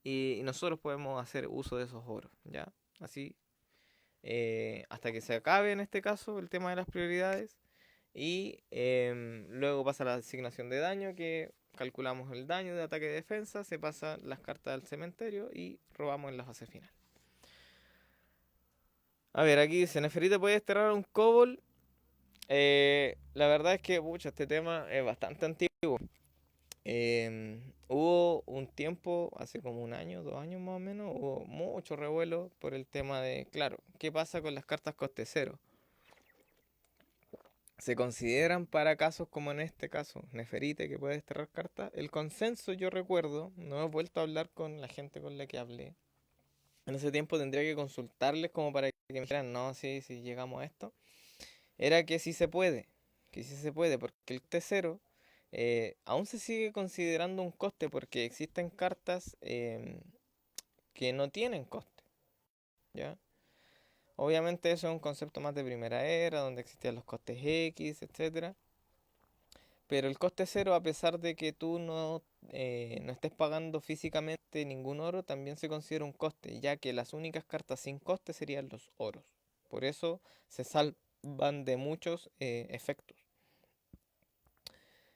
y nosotros podemos hacer uso de esos oros, ¿ya? Así, hasta que se acabe en este caso el tema de las prioridades y luego pasa la asignación de daño, que calculamos el daño de ataque y defensa, se pasan las cartas al cementerio y robamos en la fase final. A ver, aquí dice, Neferita puede desterrar a un kobold. La verdad es que, pucha, este tema es bastante antiguo. Hubo un tiempo, hace como un año, 2 años más o menos, hubo mucho revuelo por el tema de, claro, ¿qué pasa con las cartas coste cero? Se consideran para casos como en este caso, Neferite, que puede desterrar cartas. El consenso, yo recuerdo, no he vuelto a hablar con la gente con la que hablé. En ese tiempo tendría que consultarles como para que me dijeran, no, sí, sí llegamos a esto. Era que sí se puede, porque el T0 aún se sigue considerando un coste porque existen cartas que no tienen coste, ¿ya? Obviamente eso es un concepto más de primera era, donde existían los costes X, etcétera. Pero el coste cero, a pesar de que tú no estés pagando físicamente ningún oro, también se considera un coste, ya que las únicas cartas sin coste serían los oros. Por eso se salvan de muchos efectos.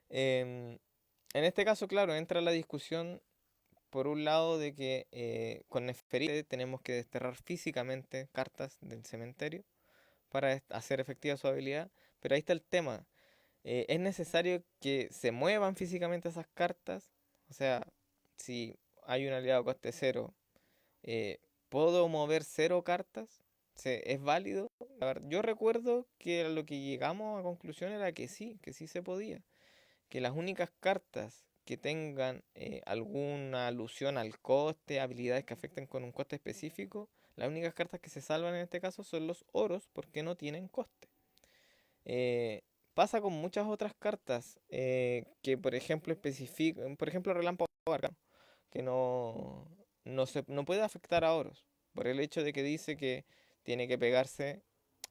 Em, en este caso, claro, entra la discusión por un lado de que con Neferite tenemos que desterrar físicamente cartas del cementerio para hacer efectiva su habilidad, pero ahí está el tema. ¿Es necesario que se muevan físicamente esas cartas? O sea, si hay un aliado coste cero, eh, ¿puedo mover 0 cartas? ¿Es válido? A ver, yo recuerdo que a lo que llegamos a conclusión era que sí se podía. Que las únicas cartas que tengan alguna alusión al coste, habilidades que afecten con un coste específico, las únicas cartas que se salvan en este caso son los oros porque no tienen coste. Eh, Pasa con muchas otras cartas que, por ejemplo, especifican, por ejemplo, Relámpago Arcano, que no puede afectar a oros, por el hecho de que dice que tiene que pegarse,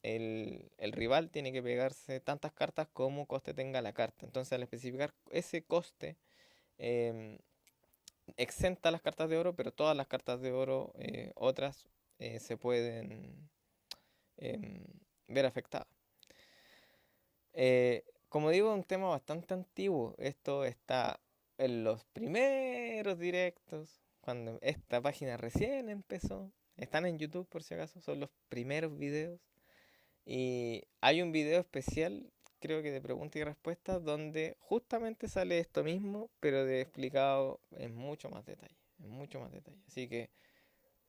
el rival tiene que pegarse tantas cartas como coste tenga la carta. Entonces, al especificar ese coste, em, exenta las cartas de oro, pero todas las cartas de oro, otras, se pueden em, ver afectadas. Como digo, es un tema bastante antiguo. Esto está en los primeros directos, cuando esta página recién empezó. Están en YouTube por si acaso, son los primeros videos. Y hay un video especial, creo que de preguntas y respuestas, donde justamente sale esto mismo, pero de explicado en mucho más detalle. En mucho más detalle. Así que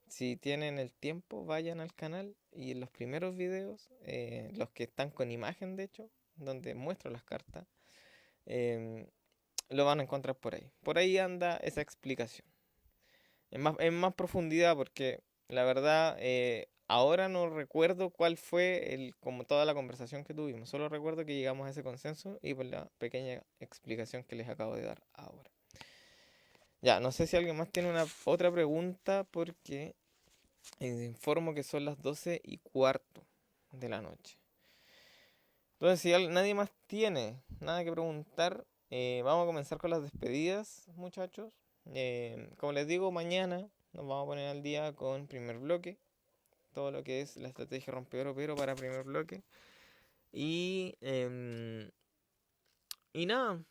si tienen el tiempo, vayan al canal y en los primeros videos, los que están con imagen de hecho, donde muestro las cartas, em, lo van a encontrar por ahí. Por ahí anda esa explicación. En más profundidad porque la verdad ahora no recuerdo cuál fue como toda la conversación que tuvimos. Solo recuerdo que llegamos a ese consenso y por la pequeña explicación que les acabo de dar ahora. Ya, no sé si alguien más tiene una otra pregunta porque informo que son las 12:15 de la noche. Entonces, si nadie más tiene nada que preguntar, vamos a comenzar con las despedidas, muchachos. Como les digo, mañana nos vamos a poner al día con primer bloque. Todo lo que es la estrategia rompedor pero para primer bloque. Y nada,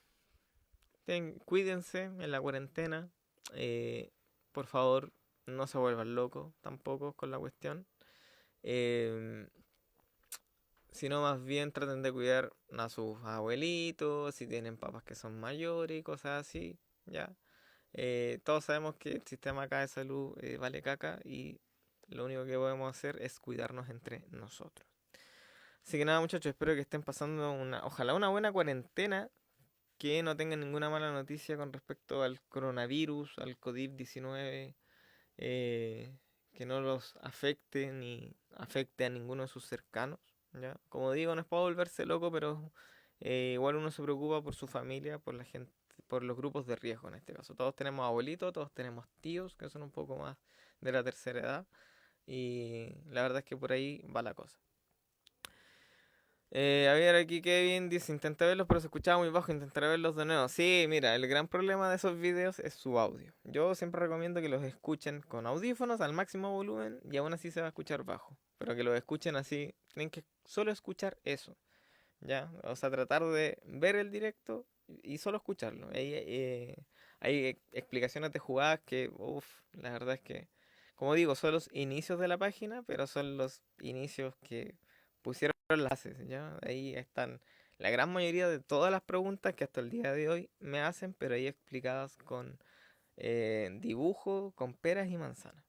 cuídense en la cuarentena. eh, por favor, no se vuelvan locos tampoco con la cuestión. Eh, Sino más bien traten de cuidar a sus abuelitos, si tienen papás que son mayores y cosas así, ¿ya? Todos sabemos que el sistema acá de salud vale caca y lo único que podemos hacer es cuidarnos entre nosotros. Así que nada, muchachos, espero que estén pasando ojalá una buena cuarentena, que no tengan ninguna mala noticia con respecto al coronavirus, al COVID-19, eh, que no los afecte ni afecte a ninguno de sus cercanos. ¿Ya? Como digo, no es para volverse loco, pero igual uno se preocupa por su familia, por la gente, por los grupos de riesgo en este caso. Todos tenemos abuelitos, todos tenemos tíos que son un poco más de la tercera edad. Y la verdad es que por ahí va la cosa. A ver, aquí Kevin dice, intenté verlos pero se escuchaba muy bajo, intentaré verlos de nuevo. Sí, mira, el gran problema de esos videos es su audio. Yo siempre recomiendo que los escuchen con audífonos al máximo volumen y aún así se va a escuchar bajo. Pero que los escuchen así, tienen que solo escuchar eso, ¿ya? O sea, tratar de ver el directo y solo escucharlo. Hay explicaciones de jugadas que, uff, la verdad es que, como digo, son los inicios de la página, pero son los inicios que pusieron enlaces, ¿ya? Ahí están la gran mayoría de todas las preguntas que hasta el día de hoy me hacen, pero ahí explicadas con dibujo, con peras y manzanas.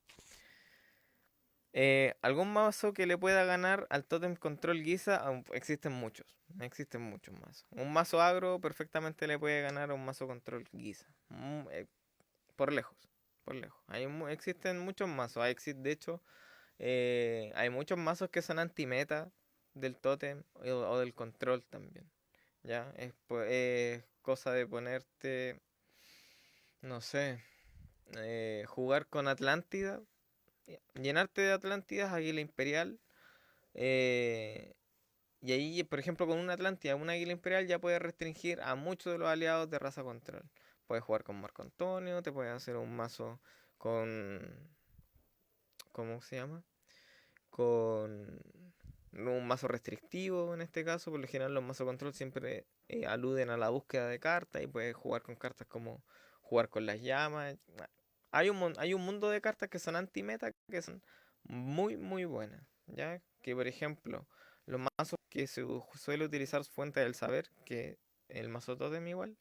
¿Algún mazo que le pueda ganar al Totem Control Guisa? Existen muchos mazos. Un mazo agro perfectamente le puede ganar a un mazo Control Guisa. Por lejos, por lejos. Existen muchos mazos. De hecho, hay muchos mazos que son anti-meta del Totem o del Control también. ¿Ya? Es cosa de ponerte, no sé, jugar con Atlántida, llenarte de Atlántidas, Águila Imperial. eh, y ahí, por ejemplo, con una Atlántida, una Águila Imperial ya puedes restringir a muchos de los aliados de raza control. Puedes jugar con Marco Antonio, te puedes hacer un mazo con... ¿Cómo se llama? Con un mazo restrictivo en este caso. Por lo general los mazos control siempre aluden a la búsqueda de cartas y puedes jugar con cartas como jugar con las llamas. Hay un mundo de cartas que son anti-meta que son muy muy buenas, ¿ya? Que por ejemplo, los mazos que se suele utilizar Fuente del Saber, que el mazo totem igual,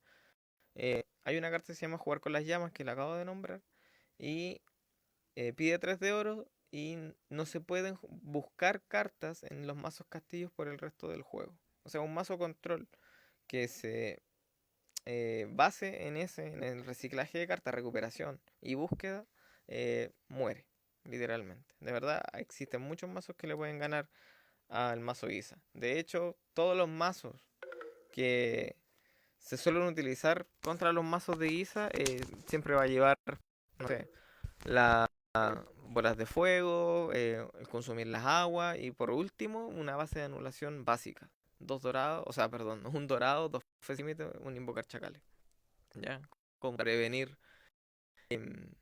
hay una carta que se llama Jugar con las llamas, que la acabo de nombrar, y pide 3 de oro y no se pueden buscar cartas en los mazos castillos por el resto del juego. O sea, un mazo control que se base en el reciclaje de cartas, recuperación y búsqueda, muere, literalmente. De verdad, existen muchos mazos que le pueden ganar al mazo Guisa. De hecho, todos los mazos que se suelen utilizar contra los mazos de Guisa siempre va a llevar, no sé, las bolas de fuego, el consumir las aguas y por último una base de anulación básica. Dos dorados, o sea, perdón, un dorado, dos límite, un invocar chacales. ¿Ya? Como prevenir un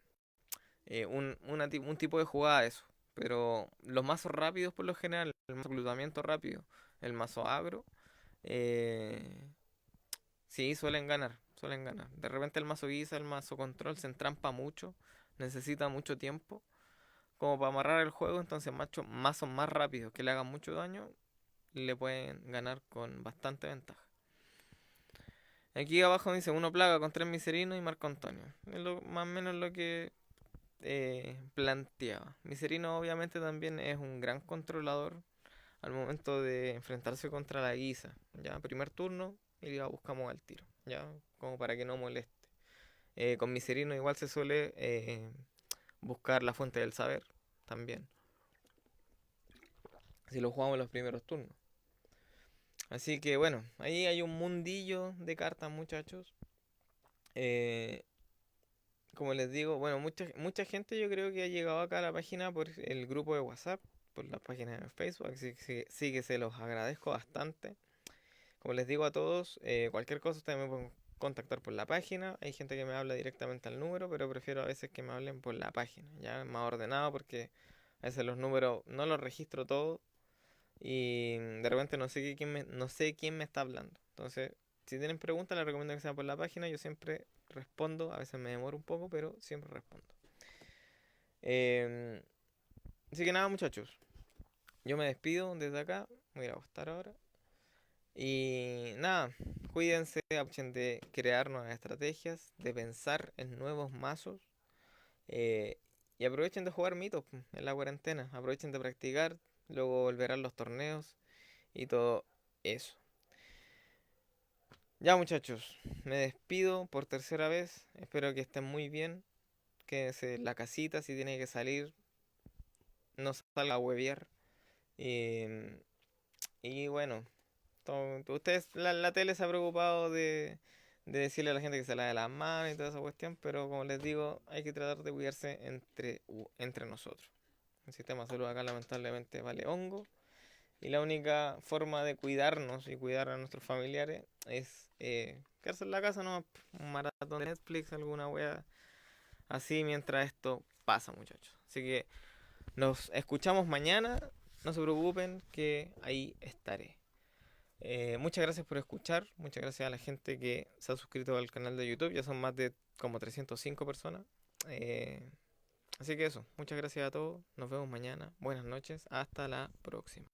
tipo de jugada eso. Pero los mazos rápidos por lo general, el mazo reclutamiento rápido, el mazo agro, eh, sí, suelen ganar, suelen ganar. De repente el mazo guisa, el mazo control se entrampa mucho, necesita mucho tiempo como para amarrar el juego, entonces mazos más rápidos que le hagan mucho daño le pueden ganar con bastante ventaja. Aquí abajo dice uno plaga con 3 miserinos y Marco Antonio. Es más o menos lo que planteaba. Miserino obviamente también es un gran controlador al momento de enfrentarse contra la guisa. Ya, primer turno y la buscamos al tiro. Ya, como para que no moleste. Con Miserino igual se suele buscar la fuente del saber también. Si lo jugamos en los primeros turnos. Así que bueno, ahí hay un mundillo de cartas, muchachos. Eh, Como les digo, bueno, mucha gente yo creo que ha llegado acá a la página por el grupo de WhatsApp, por la página de Facebook, así que sí que se los agradezco bastante. Como les digo a todos, cualquier cosa ustedes me pueden contactar por la página. Hay gente que me habla directamente al número, pero prefiero a veces que me hablen por la página. Ya es más ordenado porque a veces los números no los registro todos y de repente no sé quién me está hablando. Entonces, si tienen preguntas, les recomiendo que sean por la página. Yo siempre respondo, a veces me demoro un poco, pero siempre respondo. Em, Así que nada, muchachos. Yo me despido desde acá. Me voy a ir a acostar ahora. Y nada, cuídense, aprovechen de crear nuevas estrategias, de pensar en nuevos mazos. eh, y aprovechen de jugar mitos en la cuarentena. Aprovechen de practicar. Luego volverán los torneos y todo eso. Ya muchachos, me despido por tercera vez. Espero que estén muy bien. Quédense en la casita si tiene que salir. No salga a huevear. Y, y bueno, ustedes, la tele se ha preocupado de decirle a la gente que se lave las manos y toda esa cuestión, pero como les digo, hay que tratar de cuidarse entre nosotros. El sistema de salud acá lamentablemente vale hongo y la única forma de cuidarnos y cuidar a nuestros familiares es quedarse en la casa, no un maratón de Netflix, alguna wea así mientras esto pasa, muchachos. Así que nos escuchamos mañana, no se preocupen que ahí estaré. Muchas gracias por escuchar, muchas gracias a la gente que se ha suscrito al canal de YouTube, ya son más de como 305 personas. Eh, Así que eso, muchas gracias a todos, nos vemos mañana, buenas noches, hasta la próxima.